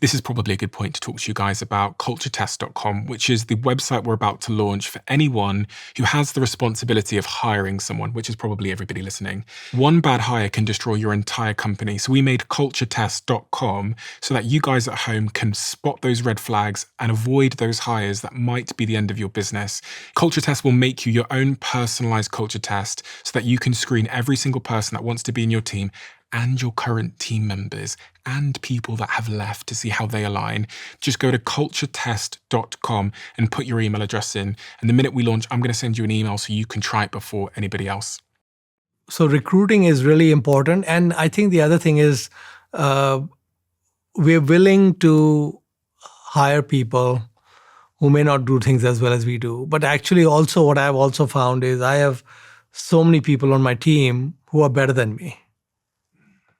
This is probably a good point to talk to you guys about culturetest.com, which is the website we're about to launch for anyone who has the responsibility of hiring someone, which is probably everybody listening. One bad hire can destroy your entire company. So we made culturetest.com so that you guys at home can spot those red flags and avoid those hires that might be the end of your business. Culture Test will make you your own personalized culture test so that you can screen every single person that wants to be in your team and your current team members and people that have left to see how they align. Just go to culturetest.com and put your email address in. And the minute we launch, I'm going to send you an email so you can try it before anybody else. So recruiting is really important. And I think the other thing is we're willing to hire people who may not do things as well as we do. But actually also what I've also found is I have so many people on my team who are better than me.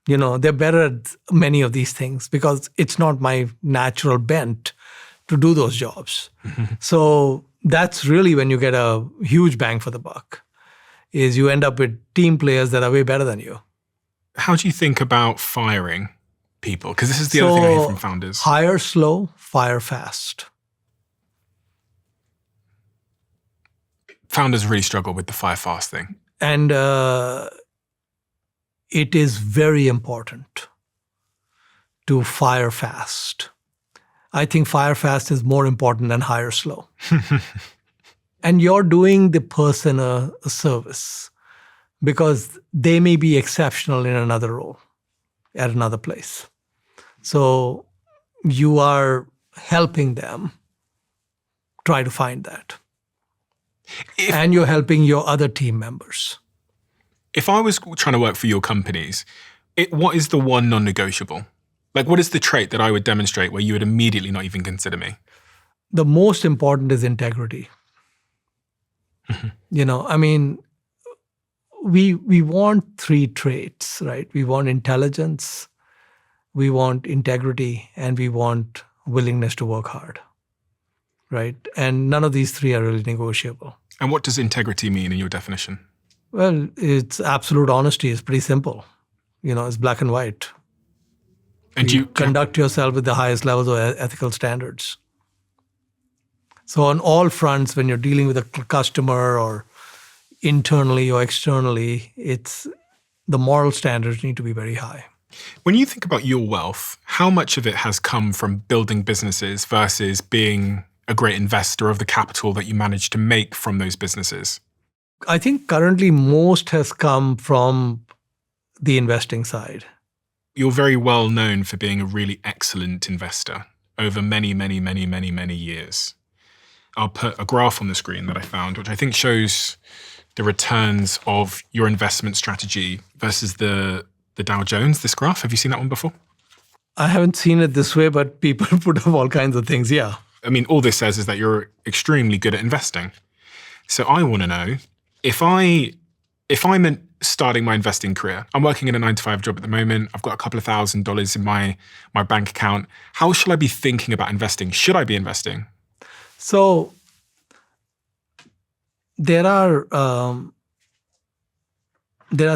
You know, they're better at many of these things because it's not my natural bent to do those jobs. So that's really when you get a huge bang for the buck, is you end up with team players that are way better than you. How do you think about firing people? Because this is the other thing I hear from founders. Hire slow, fire fast. Founders really struggle with the fire fast thing. And it is very important to fire fast. I think fire fast is more important than hire slow. And you're doing the person a service because they may be exceptional in another role at another place. So you are helping them try to find that. And you're helping your other team members. If I was trying to work for your companies, what is the one non-negotiable? Like, what is the trait that I would demonstrate where you would immediately not even consider me? The most important is integrity. You know, I mean, we want three traits, right? We want intelligence, we want integrity, and we want willingness to work hard, right? And none of these three are really negotiable. And what does integrity mean in your definition? Well, it's absolute honesty. It's pretty simple. You know, it's black and white. And you conduct yourself with the highest levels of ethical standards. So on all fronts, when you're dealing with a customer or internally or externally, the moral standards need to be very high. When you think about your wealth, how much of it has come from building businesses versus being a great investor of the capital that you managed to make from those businesses? I think currently most has come from the investing side. You're very well known for being a really excellent investor over many, many, many, many, many years. I'll put a graph on the screen that I found, which I think shows the returns of your investment strategy versus the Dow Jones, this graph. Have you seen that one before? I haven't seen it this way, but people put up all kinds of things, yeah. I mean, all this says is that you're extremely good at investing. So I want to know, if I'm starting my investing career, I'm working in a 9-to-5 job at the moment, I've got a couple of $1,000s in my bank account, how should I be thinking about investing? Should I be investing? So there are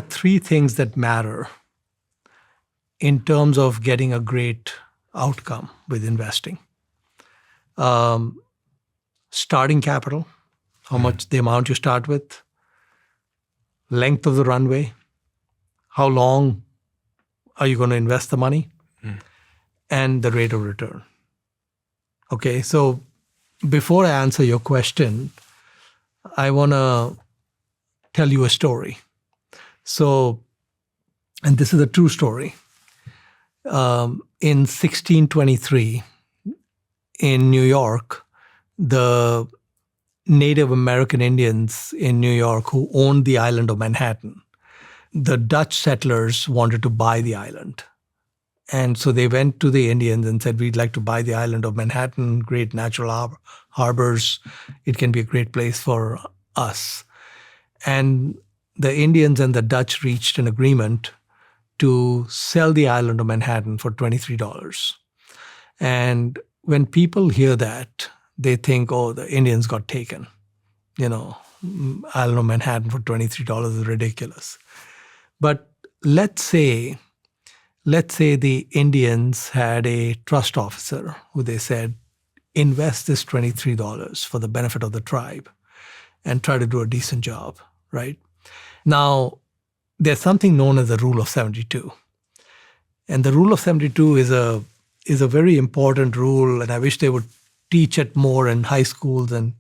three things that matter in terms of getting a great outcome with investing. Starting capital, how much the amount you start with, length of the runway, how long are you going to invest the money, and the rate of return. Okay, so before I answer your question, I want to tell you a story. So, and this is a true story. In 1623, in New York, the Native American Indians in New York who owned the island of Manhattan. The Dutch settlers wanted to buy the island. And so they went to the Indians and said, we'd like to buy the island of Manhattan, great natural harbors. It can be a great place for us. And the Indians and the Dutch reached an agreement to sell the island of Manhattan for $23. And when people hear that, they think, oh, the Indians got taken. Island of Manhattan for $23 is ridiculous. But let's say the Indians had a trust officer who they said, invest this $23 for the benefit of the tribe and try to do a decent job, right? Now, there's something known as the Rule of 72. And the Rule of 72 is a very important rule, and I wish they would teach it more in high schools and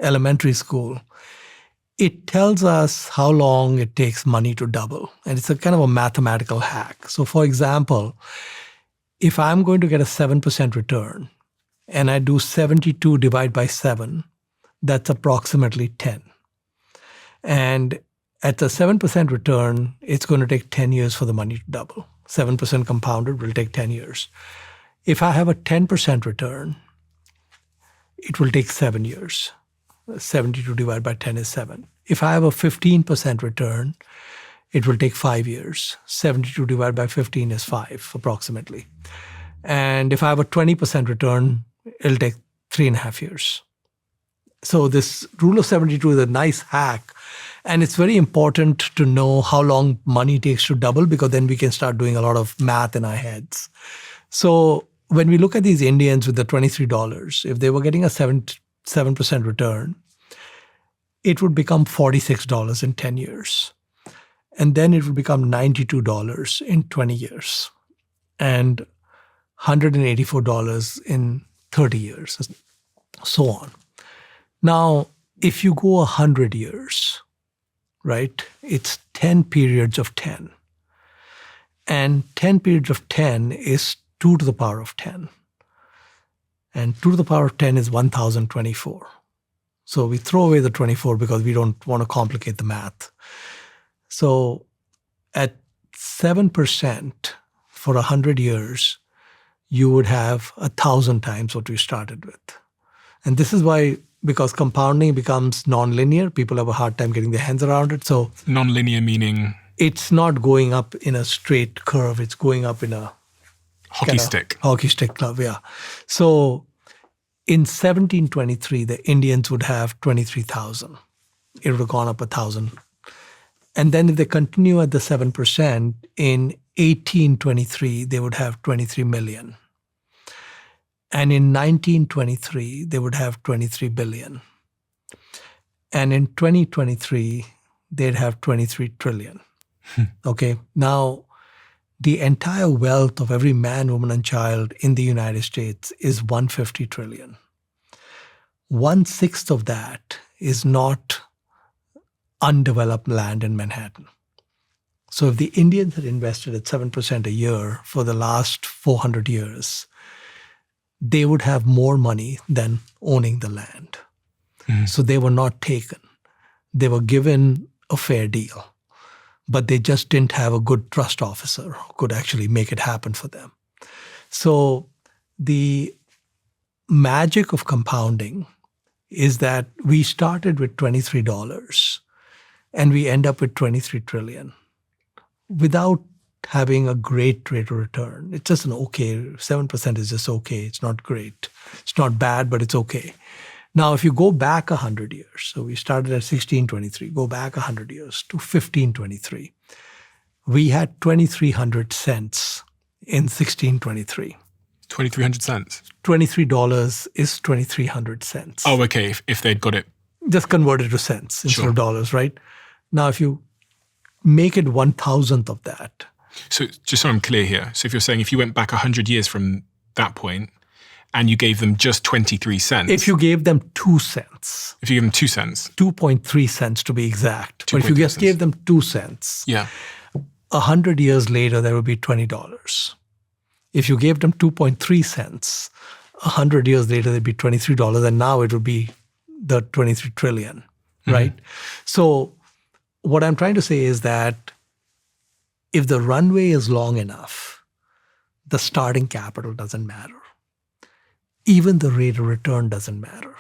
elementary school. It tells us how long it takes money to double. And it's a kind of a mathematical hack. So for example, if I'm going to get a 7% return and I do 72 divided by 7, that's approximately 10. And at the 7% return, it's going to take 10 years for the money to double. 7% compounded will take 10 years. If I have a 10% return, it will take 7 years. 72 divided by 10 is 7. If I have a 15% return, it will take 5 years. 72 divided by 15 is 5, approximately. And if I have a 20% return, it'll take 3.5 years. So this Rule of 72 is a nice hack. And it's very important to know how long money takes to double, because then we can start doing a lot of math in our heads. So when we look at these Indians with the $23, if they were getting a 7% return, it would become $46 in 10 years. And then it would become $92 in 20 years and $184 in 30 years, so on. Now, if you go 100 years, right, it's 10 periods of 10. And 10 periods of 10 is 2 to the power of 10. And 2 to the power of 10 is 1,024. So we throw away the 24 because we don't want to complicate the math. So at 7% for 100 years, you would have 1,000 times what we started with. And this is why, because compounding becomes nonlinear, people have a hard time getting their hands around it. So Nonlinear meaning? It's not going up in a straight curve. It's going up in a hockey stick club, yeah. So in 1723, the Indians would have 23,000. It would have gone up 1,000. And then if they continue at the 7%, in 1823, they would have 23 million. And in 1923, they would have 23 billion. And in 2023, they'd have 23 trillion. Okay, now the entire wealth of every man, woman, and child in the United States is 150 trillion. 1/6 of that is not undeveloped land in Manhattan. So if the Indians had invested at 7% a year for the last 400 years, they would have more money than owning the land. Mm-hmm. So they were not taken. They were given a fair deal, but they just didn't have a good trust officer who could actually make it happen for them. So the magic of compounding is that we started with $23 and we end up with 23 trillion without having a great rate of return. It's just an okay, 7% is just okay. It's not great. It's not bad, but it's okay. Now, if you go back 100 years, so we started at 1623, go back 100 years to 1523, we had 2,300 cents in 1623. 2,300 cents? $23 is 2,300 cents. Oh, okay, if they'd got it. Just converted to cents instead of dollars, right? Now, if you make it 1,000th of that. So just so I'm clear here, so if you're saying if you went back 100 years from that point and you gave them just 23 cents. If you gave them 2 cents. If you give them 2 cents. 2.3 cents to be exact. But if you just gave them 2 cents. Yeah. 100 years later, there would be $20. If you gave them 2.3 cents, 100 years later, there'd be $23. And now it would be the 23 trillion, right? So what I'm trying to say is that if the runway is long enough, the starting capital doesn't matter. Even the rate of return doesn't matter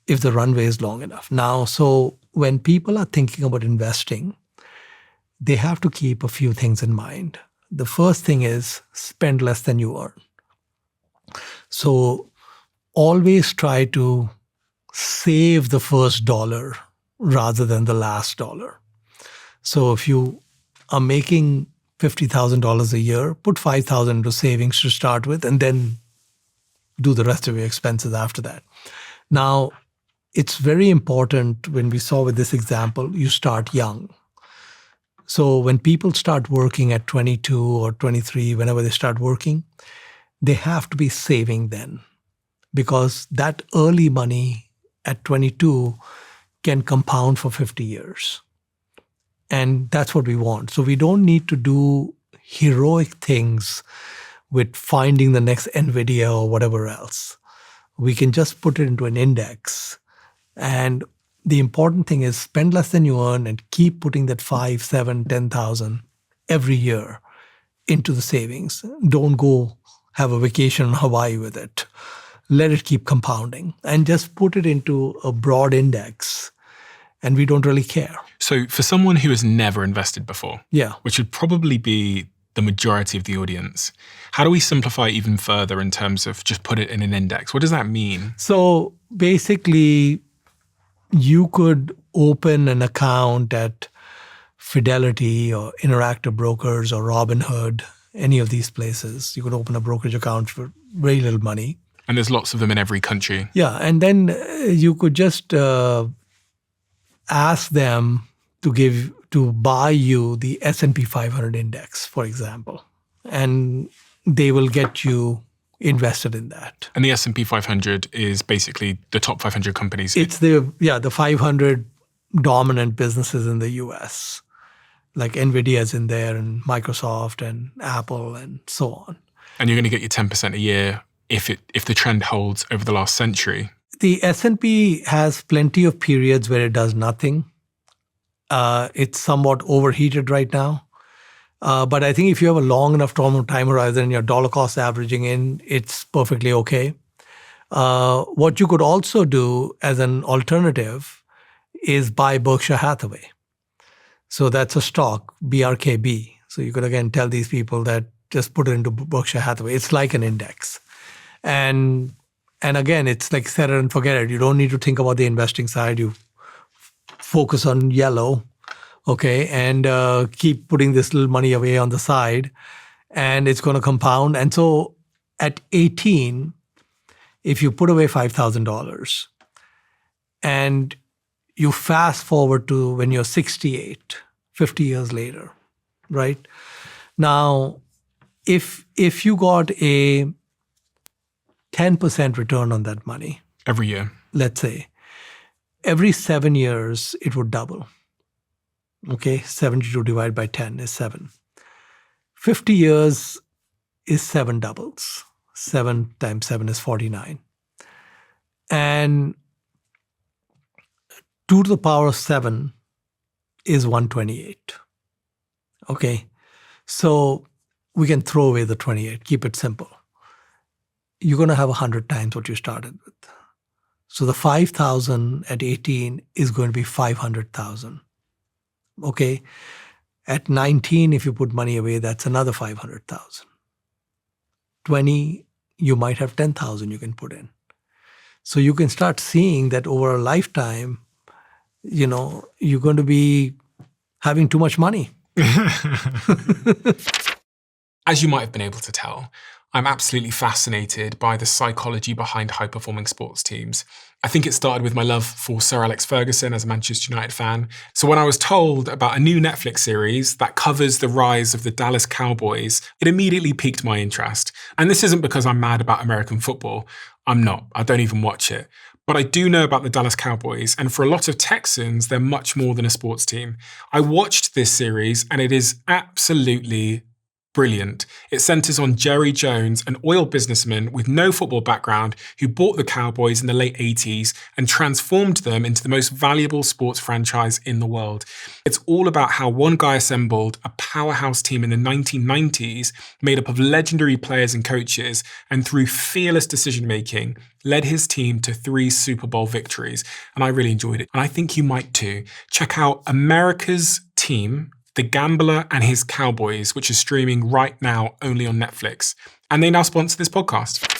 if the runway is long enough. Now, so when people are thinking about investing, they have to keep a few things in mind. The first thing is spend less than you earn. So always try to save the first dollar rather than the last dollar. So if you are making $50,000 a year, put $5,000 into savings to start with, and then do the rest of your expenses after that. Now, it's very important when we saw with this example, you start young. So when people start working at 22 or 23, whenever they start working, they have to be saving then, because that early money at 22 can compound for 50 years. And that's what we want. So we don't need to do heroic things with finding the next NVIDIA or whatever else. We can just put it into an index. And the important thing is spend less than you earn and keep putting that 5, 7, 10,000 every year into the savings. Don't go have a vacation in Hawaii with it. Let it keep compounding and just put it into a broad index. And we don't really care. So for someone who has never invested before, Yeah. which would probably be the majority of the audience, how do we simplify even further in terms of just put it in an index? What does that mean? So basically, you could open an account at Fidelity or Interactive Brokers or Robinhood, any of these places. You could open a brokerage account for very little money. And there's lots of them in every country. Yeah, and then you could just ask them to buy you the S&P 500 index, for example, and they will get you invested in that. And the S&P 500 is basically the top 500 companies. It's the 500 dominant businesses in the US, like NVIDIA is in there and Microsoft and Apple and so on. And you're going to get your 10% a year if the trend holds over the last century. The S&P has plenty of periods where it does nothing. It's somewhat overheated right now. But I think if you have a long enough time horizon and your dollar cost averaging in, it's perfectly okay. What you could also do as an alternative is buy Berkshire Hathaway. So that's a stock, BRKB. So you could again tell these people that just put it into Berkshire Hathaway. It's like an index. And again, it's like set it and forget it. You don't need to think about the investing side. You focus on yellow, okay, and keep putting this little money away on the side, and it's going to compound. And so at 18, if you put away $5,000 and you fast forward to when you're 68, 50 years later, right? Now, if you got a 10% return on that money every year, let's say, every 7 years, it would double. Okay, 72 divided by 10 is 7. 50 years is 7 doubles. 7 times 7 is 49. And 2 to the power of 7 is 128. Okay, so we can throw away the 28, keep it simple. You're going to have 100 times what you started with. So the 5,000 at 18 is going to be 500,000. Okay. At 19, if you put money away, that's another 500,000. 20, you might have 10,000 you can put in. So you can start seeing that over a lifetime, you're going to be having too much money. As you might have been able to tell, I'm absolutely fascinated by the psychology behind high-performing sports teams. I think it started with my love for Sir Alex Ferguson as a Manchester United fan. So when I was told about a new Netflix series that covers the rise of the Dallas Cowboys, it immediately piqued my interest. And this isn't because I'm mad about American football. I'm not. I don't even watch it. But I do know about the Dallas Cowboys, and for a lot of Texans, they're much more than a sports team. I watched this series, and it is absolutely brilliant. It centers on Jerry Jones, an oil businessman with no football background who bought the Cowboys in the late 80s and transformed them into the most valuable sports franchise in the world. It's all about how one guy assembled a powerhouse team in the 1990s made up of legendary players and coaches, and through fearless decision-making, led his team to 3 Super Bowl victories. And I really enjoyed it. And I think you might too. Check out America's Team, The Gambler and His Cowboys, which is streaming right now only on Netflix. And they now sponsor this podcast.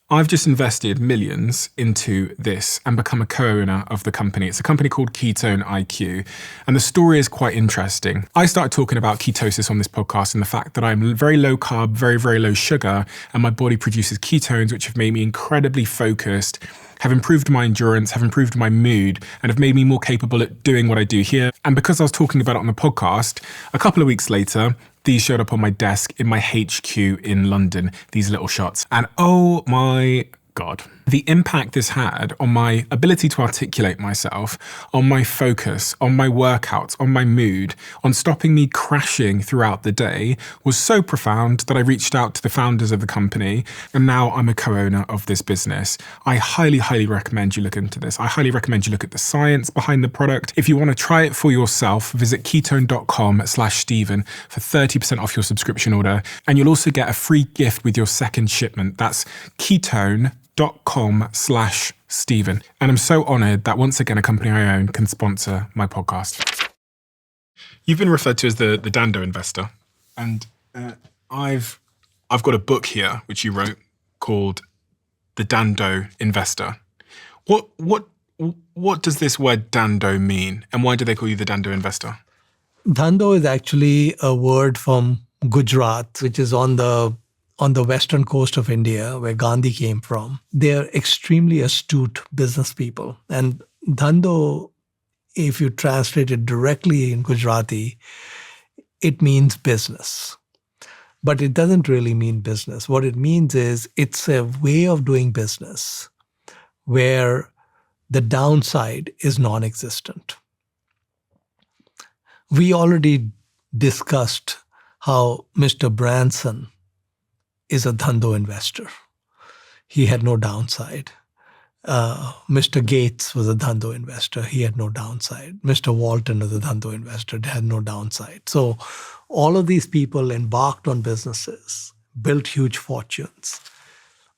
I've just invested millions into this and become a co-owner of the company. It's a company called Ketone IQ. And the story is quite interesting. I started talking about ketosis on this podcast and the fact that I'm very low carb, very, very low sugar, and my body produces ketones, which have made me incredibly focused, have improved my endurance, have improved my mood, and have made me more capable at doing what I do here. And because I was talking about it on the podcast, a couple of weeks later, these showed up on my desk in my HQ in London, these little shots. And oh my God, the impact this had on my ability to articulate myself, on my focus, on my workouts, on my mood, on stopping me crashing throughout the day was so profound that I reached out to the founders of the company, and now I'm a co-owner of this business. I highly, highly recommend you look into this. I highly recommend you look at the science behind the product. If you want to try it for yourself, visit ketone.com/Stephen for 30% off your subscription order, and you'll also get a free gift with your second shipment. That's ketone.com/Stephen. And I'm so honored that once again, a company I own can sponsor my podcast. You've been referred to as the Dhandho Investor. And I've got a book here, which you wrote, called The Dhandho Investor. What does this word Dhandho mean? And why do they call you the Dhandho Investor? Dhandho is actually a word from Gujarat, which is on the western coast of India, where Gandhi came from. They're extremely astute business people. And Dhandho, if you translate it directly in Gujarati, it means business. But it doesn't really mean business. What it means is it's a way of doing business where the downside is non-existent. We already discussed how Mr. Branson is a Dhandho investor. He had no downside. Mr. Gates was a Dhandho investor. He had no downside. Mr. Walton was a Dhandho investor. He had no downside. So all of these people embarked on businesses, built huge fortunes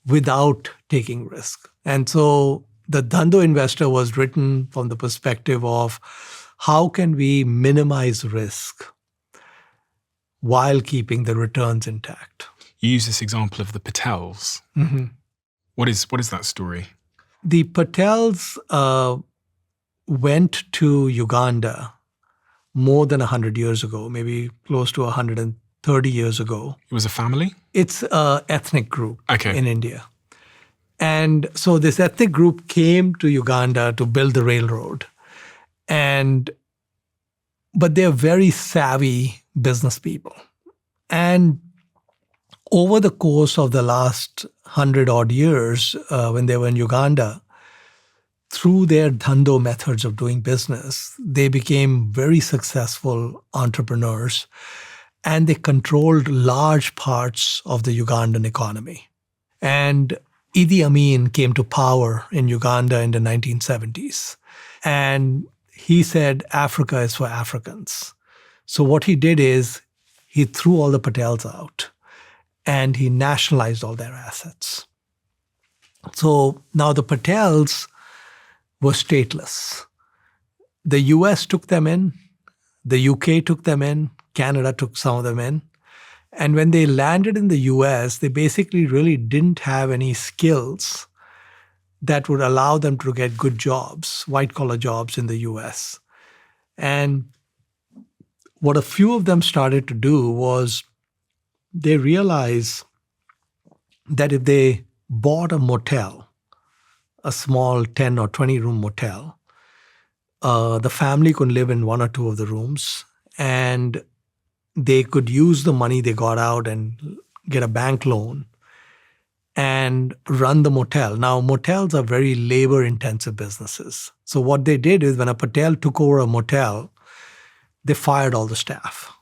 without taking risk. And so the Dhandho Investor was written from the perspective of how can we minimize risk while keeping the returns intact. You use this example of the Patels. Mm-hmm. What is that story? The Patels went to Uganda more than 100 years ago, maybe close to 130 years ago. It was a family? It's an ethnic group in India. And so this ethnic group came to Uganda to build the railroad. But they're very savvy business people. And over the course of the last 100-odd years, when they were in Uganda, through their Dhandho methods of doing business, they became very successful entrepreneurs, and they controlled large parts of the Ugandan economy. And Idi Amin came to power in Uganda in the 1970s. And he said, Africa is for Africans. So what he did is he threw all the Patels out, and he nationalized all their assets. So now the Patels were stateless. The US took them in, the UK took them in, Canada took some of them in. And when they landed in the US, they basically really didn't have any skills that would allow them to get good jobs, white-collar jobs in the US. And what a few of them started to do was they realized that if they bought a motel, a small 10 or 20 room motel, the family could live in one or two of the rooms, and they could use the money they got out and get a bank loan and run the motel. Now, motels are very labor-intensive businesses. So what they did is when a Patel took over a motel, they fired all the staff.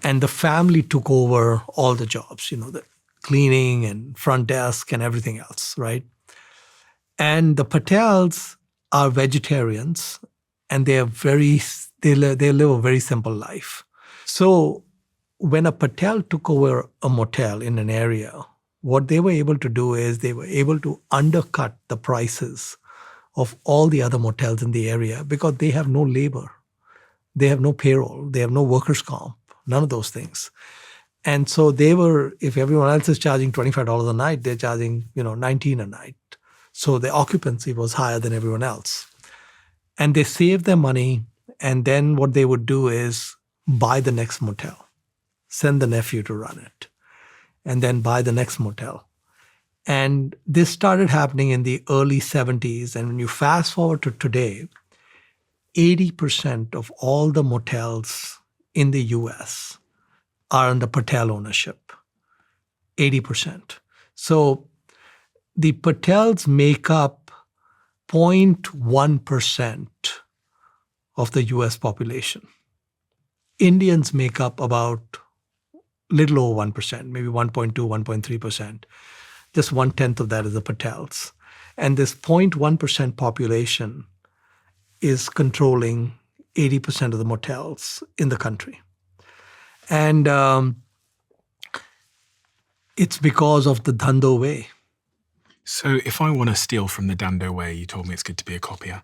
And the family took over all the jobs, the cleaning and front desk and everything else, right? And the Patels are vegetarians, and they live a very simple life. So when a Patel took over a motel in an area, what they were able to do is they were able to undercut the prices of all the other motels in the area because they have no labor, they have no payroll, they have no workers' comp, none of those things. And so if everyone else is charging $25 a night, they're charging, $19 a night. So the occupancy was higher than everyone else. And they saved their money. And then what they would do is buy the next motel, send the nephew to run it, and then buy the next motel. And this started happening in the early 70s. And when you fast forward to today, 80% of all the motels in the US are under Patel ownership. 80%. So the Patels make up 0.1% of the US population. Indians make up about little over 1%, maybe 1.2, 1.3%. Just 1/10 of that is the Patels. And this 0.1% population is controlling 80% of the motels in the country. And it's because of the Dhandho way. So if I want to steal from the Dhandho way, you told me it's good to be a copier.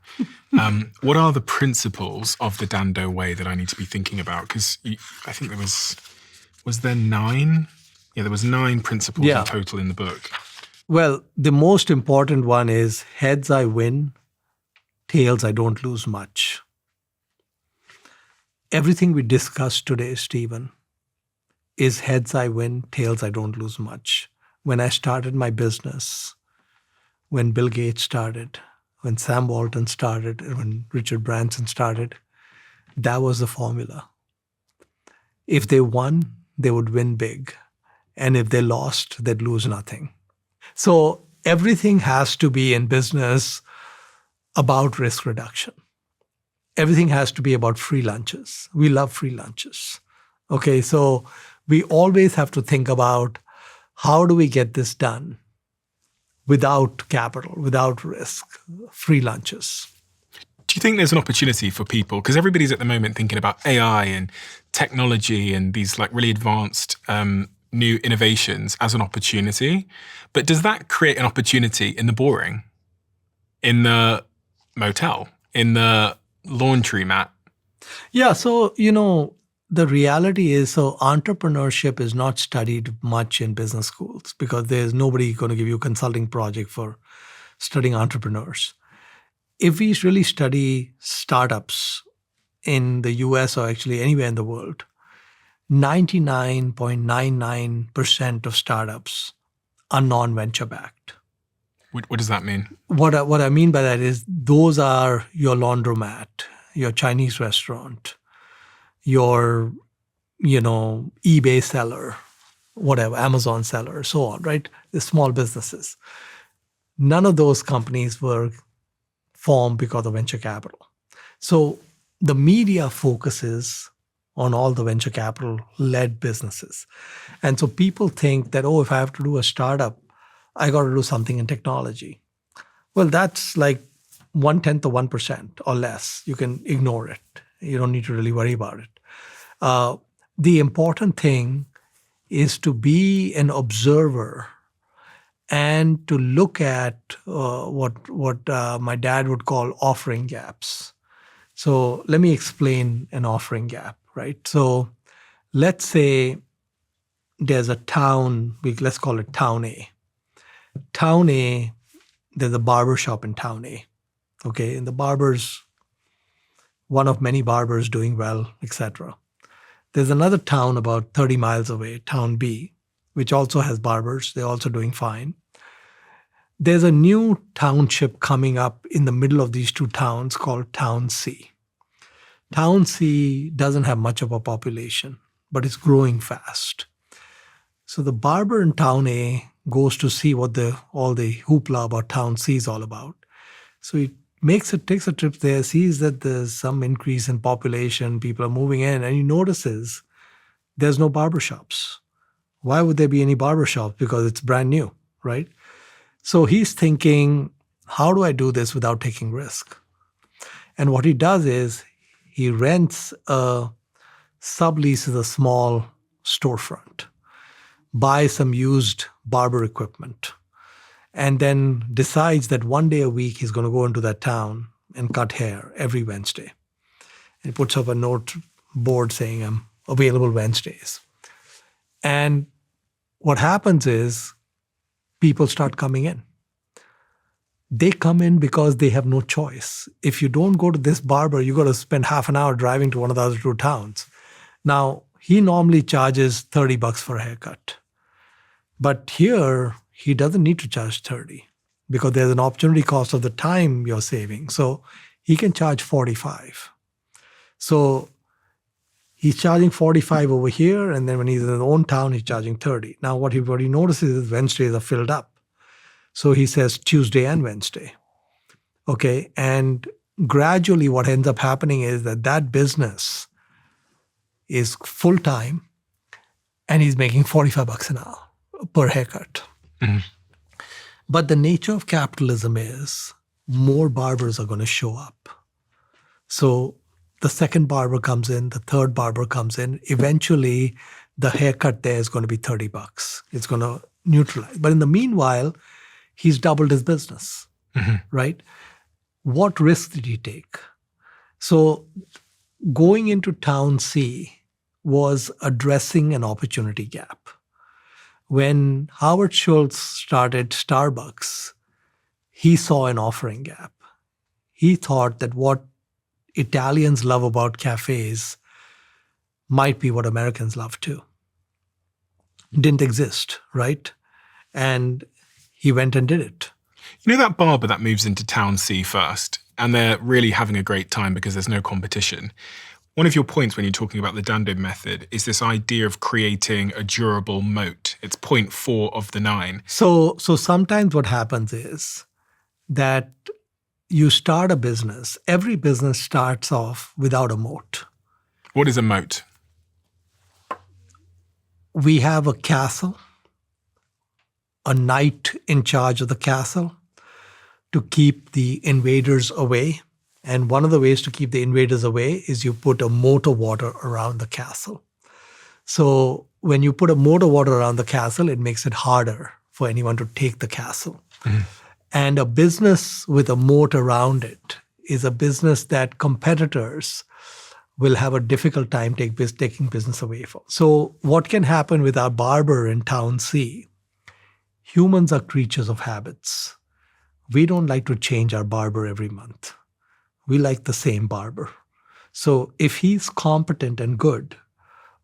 What are the principles of the Dhandho way that I need to be thinking about? Because I think was there 9? Yeah, there was 9 principles in total in the book. Well, the most important one is heads I win, tails I don't lose much. Everything we discussed today, Stephen, is heads I win, tails I don't lose much. When I started my business, when Bill Gates started, when Sam Walton started, and when Richard Branson started, that was the formula. If they won, they would win big. And if they lost, they'd lose nothing. So everything has to be in business about risk reduction. Everything has to be about free lunches. We love free lunches. Okay, so we always have to think about how do we get this done without capital, without risk, free lunches. Do you think there's an opportunity for people? Because everybody's at the moment thinking about AI and technology and these really advanced new innovations as an opportunity. But does that create an opportunity in the boring, in the motel, in the laundromat? Yeah, so, the reality is, so entrepreneurship is not studied much in business schools because there's nobody going to give you a consulting project for studying entrepreneurs. If we really study startups in the US or actually anywhere in the world, 99.99% of startups are non-venture backed. What does that mean? What I mean by that is those are your laundromat, your Chinese restaurant, your, eBay seller, whatever, Amazon seller, so on, right? The small businesses. None of those companies were formed because of venture capital. So the media focuses on all the venture capital-led businesses. And so people think that, if I have to do a startup, I got to do something in technology. Well, that's like 1/10 of 1% or less. You can ignore it. You don't need to really worry about it. The important thing is to be an observer and to look at what my dad would call offering gaps. So let me explain an offering gap, right? So let's say there's a town, let's call it Town A. Town A, there's a barber shop in Town A. Okay, and the barber's one of many barbers doing well, etc. There's another town about 30 miles away, Town B, which also has barbers. They're also doing fine. There's a new township coming up in the middle of these two towns called Town C. Town C doesn't have much of a population, but it's growing fast. So the barber in Town A goes to see what all the hoopla about Town C is all about. So he takes a trip there, sees that there's some increase in population, people are moving in, and he notices there's no barbershops. Why would there be any barbershops? Because it's brand new, right? So he's thinking, how do I do this without taking risk? And what he does is he rents subleases a small storefront, buys some used barber equipment, and then decides that one day a week he's going to go into that town and cut hair every Wednesday. He puts up a note board saying, I'm available Wednesdays. And what happens is people start coming in. They come in because they have no choice. If you don't go to this barber, you got to spend half an hour driving to one of the other two towns. Now, he normally charges $30 for a haircut. But here, he doesn't need to charge 30 because there's an opportunity cost of the time you're saving. So he can charge 45. So he's charging 45 over here, and then when he's in his own town, he's charging 30. Now, what he notices is Wednesdays are filled up. So he says Tuesday and Wednesday. Okay, and gradually what ends up happening is that business is full-time, and he's making $45 an hour per haircut. Mm-hmm. But the nature of capitalism is more barbers are going to show up. So the second barber comes in, the third barber comes in. Eventually, the haircut there is going to be $30. It's going to neutralize. But in the meanwhile, he's doubled his business, right? What risk did he take? So going into Town C was addressing an opportunity gap. When Howard Schultz started Starbucks, he saw an offering gap. He thought that what Italians love about cafes might be what Americans love too. Didn't exist, right? And he went and did it. You know that barber that moves into Town C first, and they're really having a great time because there's no competition. One of your points when you're talking about the Dhandho method is this idea of creating a durable moat. It's point 4 of the 9. So sometimes what happens is that you start a business. Every business starts off without a moat. What is a moat? We have a castle, a knight in charge of the castle to keep the invaders away. And one of the ways to keep the invaders away is you put a moat of water around the castle. So when you put a moat of water around the castle, it makes it harder for anyone to take the castle. Mm-hmm. And a business with a moat around it is a business that competitors will have a difficult time taking business away from. So what can happen with our barber in Town C? Humans are creatures of habits. We don't like to change our barber every month. We like the same barber. So if he's competent and good,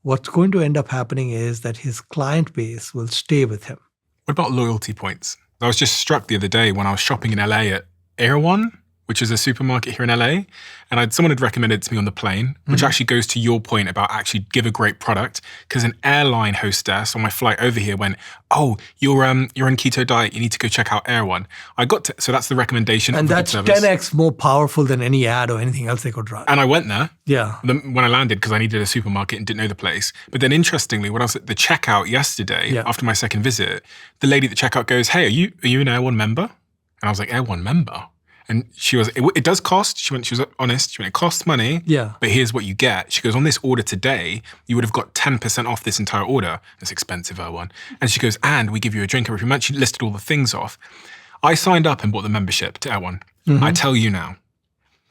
what's going to end up happening is that his client base will stay with him. What about loyalty points? I was just struck the other day when I was shopping in LA at Erewhon, which is a supermarket here in LA. And someone had recommended it to me on the plane, which actually goes to your point about actually give a great product. Because an airline hostess on my flight over here went, "Oh, you're on keto diet. You need to go check out Erewhon." So that's the recommendation. And that's 10x more powerful than any ad or anything else they could run. And I went there. Yeah. When I landed, because I needed a supermarket and didn't know the place. But then interestingly, when I was at the checkout yesterday, after my second visit, the lady at the checkout goes, "Hey, are you an Erewhon member?" And I was like, "Erewhon member?" And she was, it does cost. She was honest. She went, "It costs money, but here's what you get." She goes, "On this order today, you would have got 10% off this entire order." It's expensive, Erewhon. And she goes, "And we give you a drink every month." She listed all the things off. I signed up and bought the membership to Erewhon. Mm-hmm. I tell you now,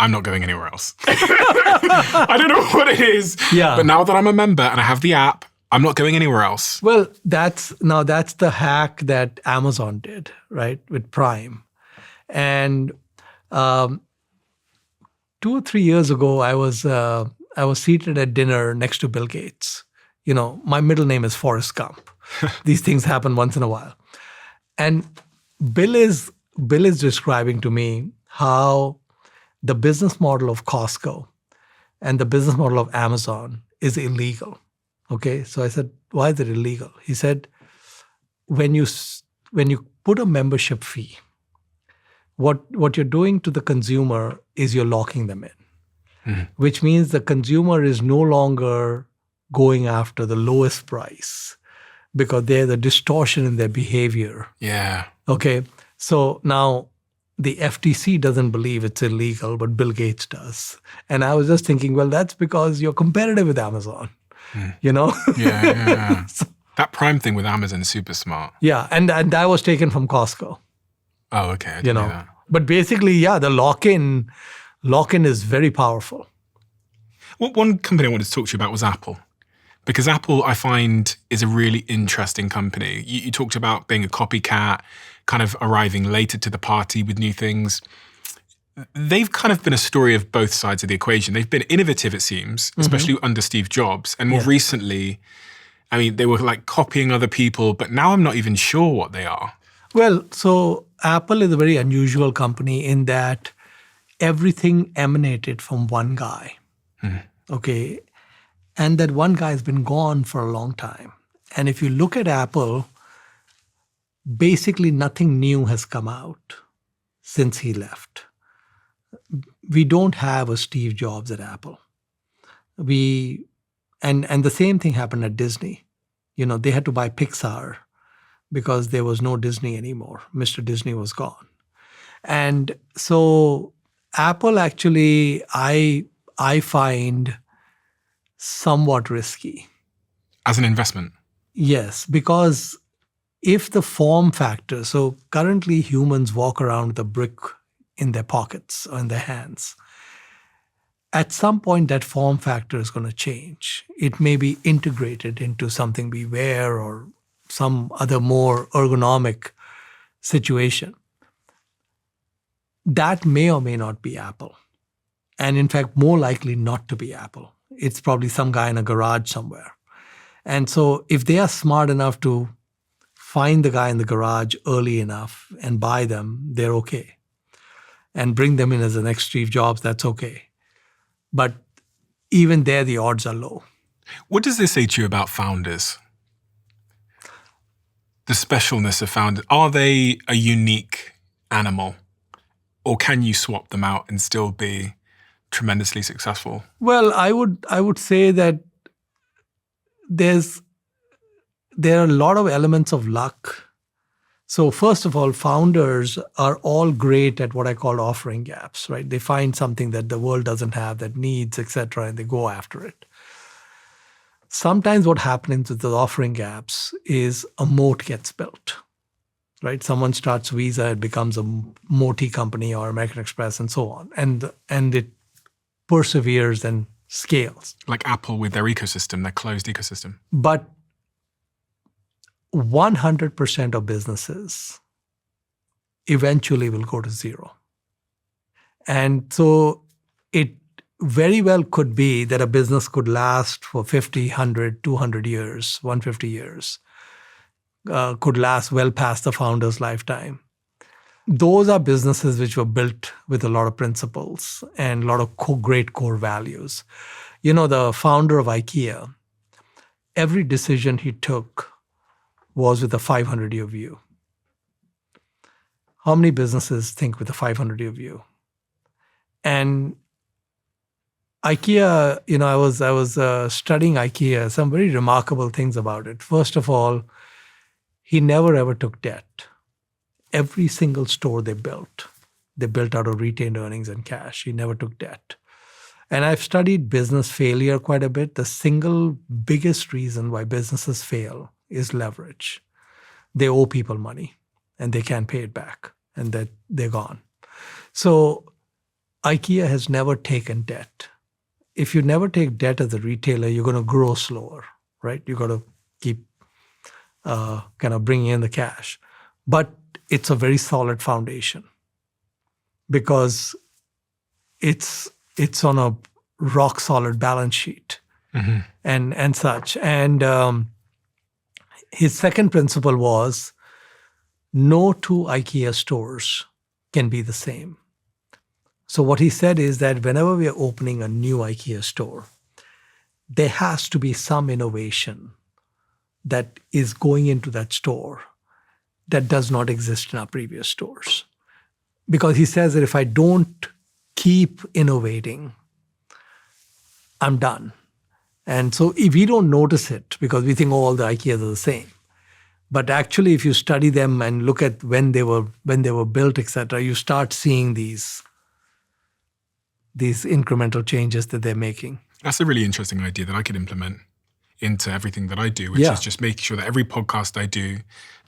I'm not going anywhere else. I don't know what it is, but now that I'm a member and I have the app, I'm not going anywhere else. Well, that's the hack that Amazon did, right, with Prime. And 2 or 3 years ago, I was seated at dinner next to Bill Gates. You know, my middle name is Forrest Gump. These things happen once in a while. And Bill is describing to me how the business model of Costco and the business model of Amazon is illegal. Okay, so I said, "Why is it illegal?" He said, when you put a membership fee, what you're doing to the consumer is you're locking them in, which means the consumer is no longer going after the lowest price because there's a distortion in their behavior. Yeah. Okay. So now the FTC doesn't believe it's illegal, but Bill Gates does. And I was just thinking, well, that's because you're competitive with Amazon, you know? Yeah. That Prime thing with Amazon is super smart. Yeah. And that was taken from Costco. Oh, okay. I You didn't know, know that. but basically, yeah, the lock-in is very powerful. Well, one company I wanted to talk to you about was Apple. Because Apple, I find, is a really interesting company. You talked about being a copycat, kind of arriving later to the party with new things. They've kind of been a story of both sides of the equation. They've been innovative, it seems, especially under Steve Jobs. And more recently, I mean, they were like copying other people, but now I'm not even sure what they are. Well, so Apple is a very unusual company in that everything emanated from one guy. Okay. And that one guy has been gone for a long time. And if you look at Apple, basically nothing new has come out since he left. We don't have a Steve Jobs at Apple. And the same thing happened at Disney. You know, they had to buy Pixar because there was no Disney anymore. Mr. Disney was gone. And so Apple actually, I find somewhat risky. As an investment? Yes, because if the form factor, so currently humans walk around with a brick in their pockets or in their hands. At some point, that form factor is going to change. It may be integrated into something we wear or some other more ergonomic situation. That may or may not be Apple. And in fact, more likely not to be Apple. It's probably some guy in a garage somewhere. And so if they are smart enough to find the guy in the garage early enough and buy them, they're okay. And bring them in as the next Steve Jobs, that's okay. But even there, the odds are low. What does this say to you about founders? The specialness of founders. Are they a unique animal? Or can you swap them out and still be tremendously successful? Well, I would say that there are a lot of elements of luck. So first of all, founders are all great at what I call offering gaps, right? They find something that the world doesn't have, that needs, etc., and they go after it. Sometimes what happens with the offering gaps is a moat gets built, right? Someone starts Visa, it becomes a Moti company or American Express and so on. And it perseveres and scales. Like Apple with their ecosystem, their closed ecosystem. But 100% of businesses eventually will go to zero. And so it very well could be that a business could last for 50, 100, 200 years, 150 years, could last well past the founder's lifetime. Those are businesses which were built with a lot of principles and a lot of great core values. You know, the founder of IKEA, every decision he took was with a 500-year view. How many businesses think with a 500-year view? And IKEA, you know, I was studying IKEA, some very remarkable things about it. First of all, he never ever took debt. Every single store they built out of retained earnings and cash. He never took debt. And I've studied business failure quite a bit. The single biggest reason why businesses fail is leverage. They owe people money and they can't pay it back and that they're gone. So IKEA has never taken debt. If you never take debt as a retailer, you're going to grow slower, right? You've got to keep kind of bringing in the cash. But it's a very solid foundation because it's on a rock solid balance sheet and such. And his second principle was no two IKEA stores can be the same. So what he said is that whenever we are opening a new IKEA store, there has to be some innovation that is going into that store that does not exist in our previous stores. Because he says that if I don't keep innovating, I'm done. And so if we don't notice it because we think all the IKEAs are the same. But actually, if you study them and look at when they were built, etc., you start seeing these incremental changes that they're making. That's a really interesting idea that I could implement into everything that I do, which is just making sure that every podcast I do,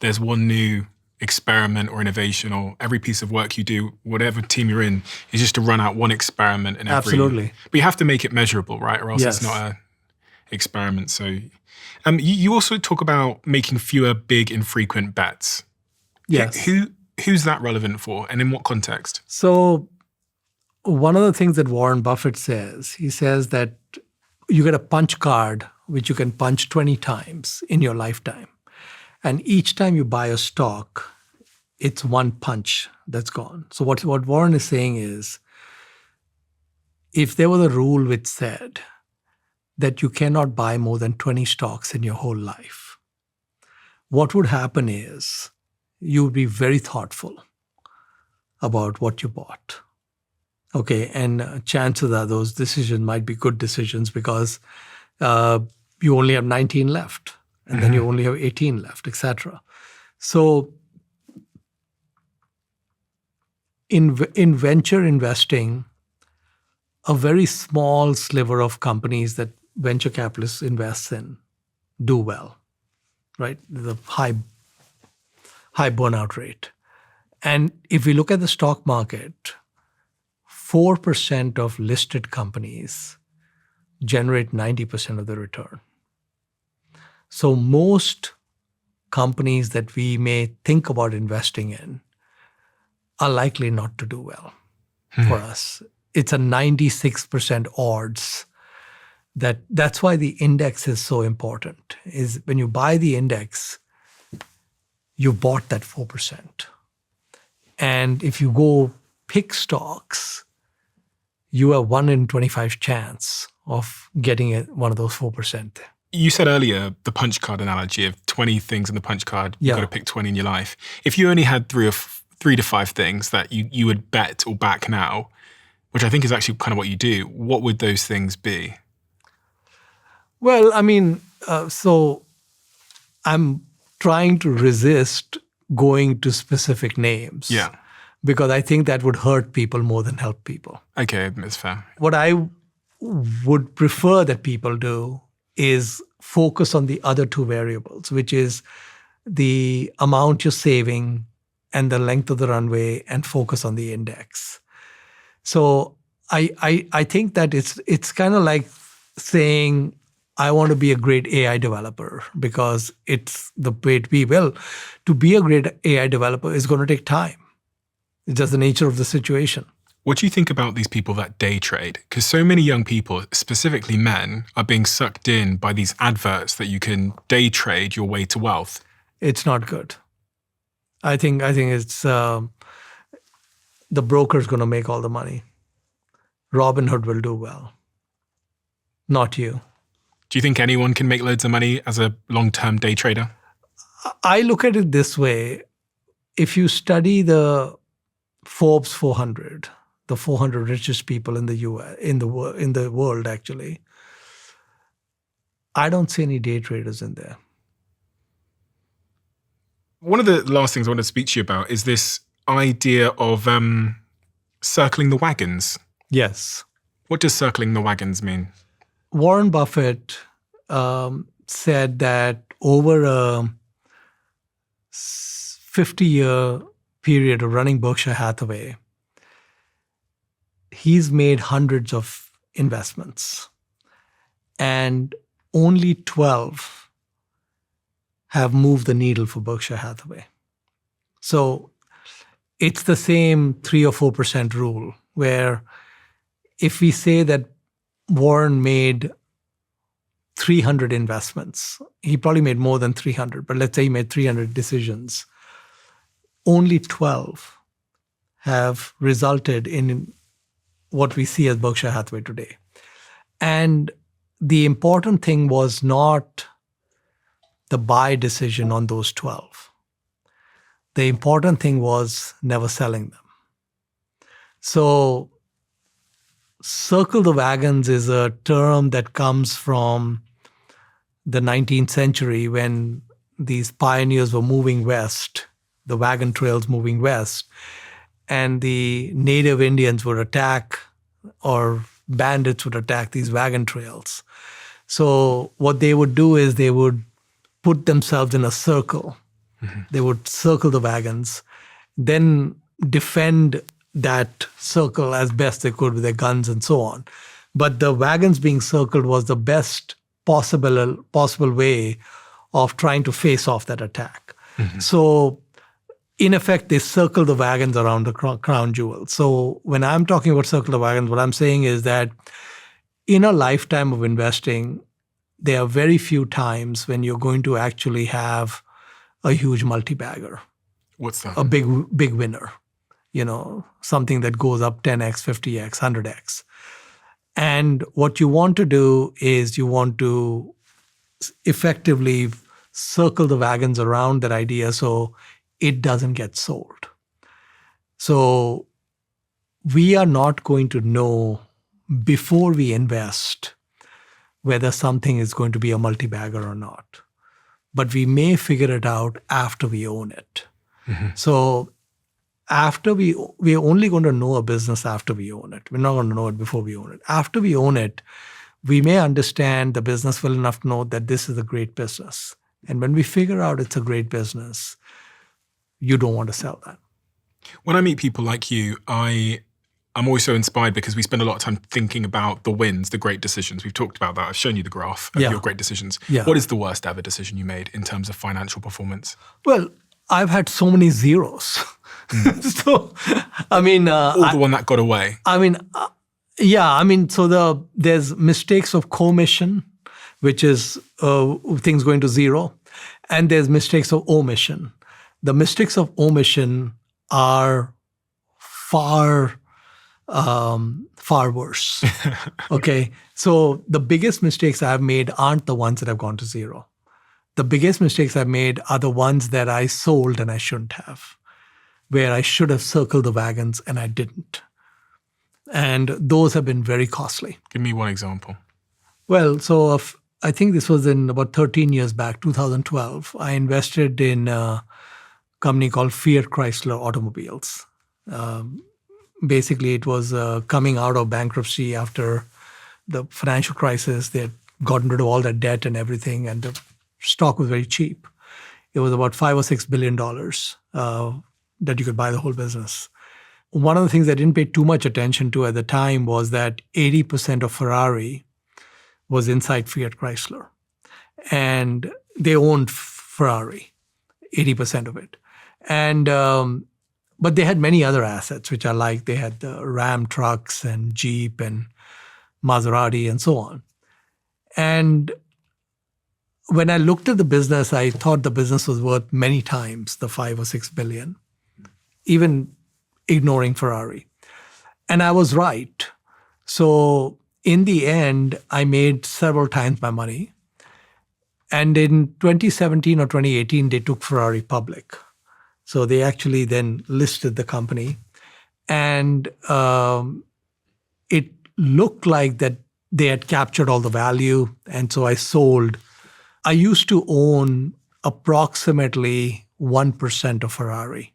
there's one new experiment or innovation, or every piece of work you do, whatever team you're in, is just to run out one experiment in every. Absolutely. But you have to make it measurable, right? Or else it's not a experiment. So you also talk about making fewer big infrequent bets. Yes. Who's that relevant for, and in what context? So one of the things that Warren Buffett says, he says that you get a punch card which you can punch 20 times in your lifetime. And each time you buy a stock, it's one punch that's gone. So what Warren is saying is, if there was a rule which said that you cannot buy more than 20 stocks in your whole life, what would happen is you would be very thoughtful about what you bought. Okay, and chances are those decisions might be good decisions because you only have 19 left, and then you only have 18 left, etc. So in venture investing, a very small sliver of companies that venture capitalists invest in do well, right? The high burnout rate. And if we look at the stock market, 4% of listed companies generate 90% of the return. So most companies that we may think about investing in are likely not to do well for us. It's a 96% odds. That's why the index is so important, is when you buy the index, you bought that 4%. And if you go pick stocks, you have 1 in 25 chance of getting one of those 4%. You said earlier the punch card analogy of 20 things in the punch card. You've got to pick 20 in your life. If you only had 3 to 5 things that you would bet or back now, which I think is actually kind of what you do, what would those things be? Well, I mean, so I'm trying to resist going to specific names. Yeah. Because I think that would hurt people more than help people. Okay, that's fair. What I would prefer that people do is focus on the other 2 variables, which is the amount you're saving and the length of the runway, and focus on the index. So I think that it's kind of like saying, I want to be a great AI developer, because it's the way to be. Well, to be a great AI developer is going to take time. It's just the nature of the situation. What do you think about these people that day trade? Because so many young people, specifically men, are being sucked in by these adverts that you can day trade your way to wealth. It's not good. I think it's the broker's going to make all the money. Robinhood will do well, not you. Do you think anyone can make loads of money as a long-term day trader? I look at it this way. If you study the Forbes 400, the 400 richest people in the US, in the world, actually, I don't see any day traders in there. One of the last things I want to speak to you about is this idea of circling the wagons. Yes. What does circling the wagons mean? Warren Buffett said that over a 50-year period of running Berkshire Hathaway, he's made hundreds of investments, and only 12 have moved the needle for Berkshire Hathaway. So it's the same 3 or 4% rule, where if we say that Warren made 300 investments, he probably made more than 300, but let's say he made 300 decisions, only 12 have resulted in what we see as Berkshire Hathaway today. And the important thing was not the buy decision on those 12. The important thing was never selling them. So circle the wagons is a term that comes from the 19th century when these pioneers were moving west, the wagon trails moving west, and the native Indians would attack, or bandits would attack these wagon trails. So what they would do is they would put themselves in a circle. They would circle the wagons, then defend that circle as best they could with their guns and so on. But the wagons being circled was the best possible way of trying to face off that attack. So in effect, they circle the wagons around the crown jewels. So when I'm talking about circle the wagons, what I'm saying is that in a lifetime of investing, there are very few times when you're going to actually have a huge multi-bagger. What's that? A big winner. Something that goes up 10x, 50x, 100x. And what you want to do is you want to effectively circle the wagons around that idea so it doesn't get sold. So we are not going to know before we invest whether something is going to be a multi-bagger or not. But we may figure it out after we own it. So after we're only going to know a business after we own it. We're not going to know it before we own it. After we own it, we may understand the business well enough to know that this is a great business. And when we figure out it's a great business, you don't want to sell that. When I meet people like you, I'm always so inspired because we spend a lot of time thinking about the wins, the great decisions. We've talked about that. I've shown you the graph of your great decisions. Yeah. What is the worst ever decision you made in terms of financial performance? Well, I've had so many zeros. So, The one that got away. So there's mistakes of commission, which is things going to zero, and there's mistakes of omission. The mistakes of omission are far worse. Okay, so the biggest mistakes I've made aren't the ones that have gone to zero. The biggest mistakes I've made are the ones that I sold and I shouldn't have, where I should have circled the wagons and I didn't. And those have been very costly. Give me one example. Well, so I think this was in about 13 years back, 2012. I invested in a company called Fiat Chrysler Automobiles. Basically, it was coming out of bankruptcy after the financial crisis. They had gotten rid of all their debt and everything, and the stock was very cheap. It was about $5 or $6 billion that you could buy the whole business. One of the things I didn't pay too much attention to at the time was that 80% of Ferrari was inside Fiat Chrysler. And they owned Ferrari, 80% of it. And but they had many other assets, which I liked. They had the Ram trucks and Jeep and Maserati and so on. And when I looked at the business, I thought the business was worth many times the 5 or 6 billion, even ignoring Ferrari. And I was right. So in the end, I made several times my money. And in 2017 or 2018, they took Ferrari public. So they actually then listed the company. And it looked like that they had captured all the value. And so I sold. I used to own approximately 1% of Ferrari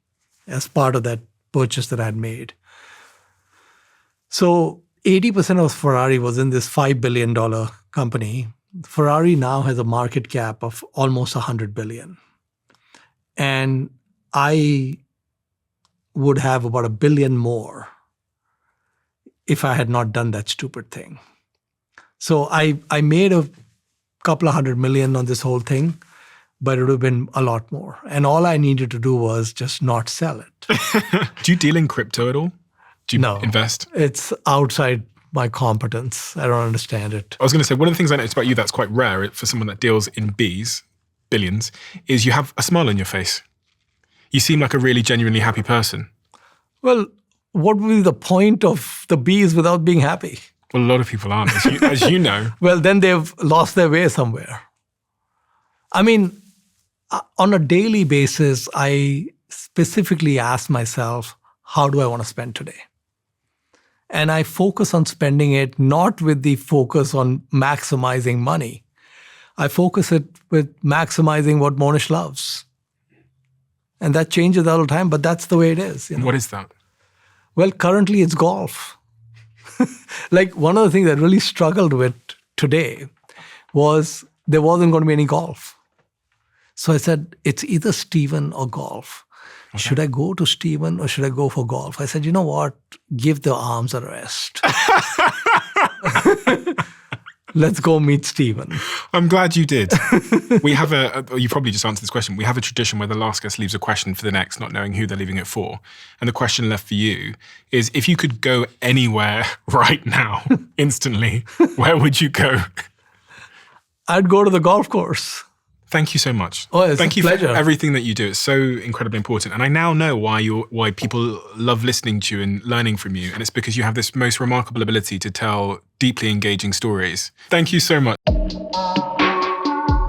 as part of that purchase that I had made. So 80% of Ferrari was in this $5 billion company. Ferrari now has a market cap of almost $100 billion. And I would have about $1 billion more if I had not done that stupid thing. So I made a couple of $100 million on this whole thing, but it would have been a lot more. And all I needed to do was just not sell it. Do you deal in crypto at all? Do you invest? It's outside my competence. I don't understand it. I was going to say, one of the things I noticed about you that's quite rare for someone that deals in billions, is you have a smile on your face. You seem like a really genuinely happy person. Well, what would be the point of the bees without being happy? Well, a lot of people aren't, as you know. Well, then they've lost their way somewhere. I mean, on a daily basis, I specifically ask myself, how do I want to spend today? And I focus on spending it not with the focus on maximizing money. I focus it with maximizing what Mohnish loves. And that changes all the time, but that's the way it is. What is that? Well, currently it's golf. Like one of the things I really struggled with today was there wasn't going to be any golf. So I said, it's either Stephen or golf. Okay. Should I go to Stephen or should I go for golf? I said, you know what? Give the arms a rest. Let's go meet Stephen. I'm glad you did. We have you probably just answered this question. We have a tradition where the last guest leaves a question for the next, not knowing who they're leaving it for. And the question left for you is, if you could go anywhere right now, instantly, where would you go? I'd go to the golf course. Thank you so much. Oh, it's Thank a you pleasure. for everything that you do. It's so incredibly important. And I now know why people love listening to you and learning from you. And it's because you have this most remarkable ability to tell deeply engaging stories. Thank you so much.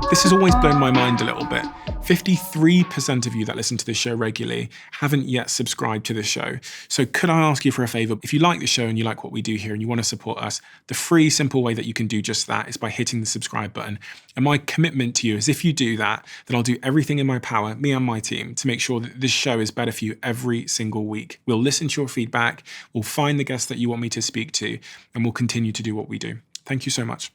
This has always blown my mind a little bit. 53% of you that listen to this show regularly haven't yet subscribed to this show. So could I ask you for a favor? If you like the show and you like what we do here and you want to support us, the free, simple way that you can do just that is by hitting the subscribe button. And my commitment to you is, if you do that, then I'll do everything in my power, me and my team, to make sure that this show is better for you every single week. We'll listen to your feedback, we'll find the guests that you want me to speak to, and we'll continue to do what we do. Thank you so much.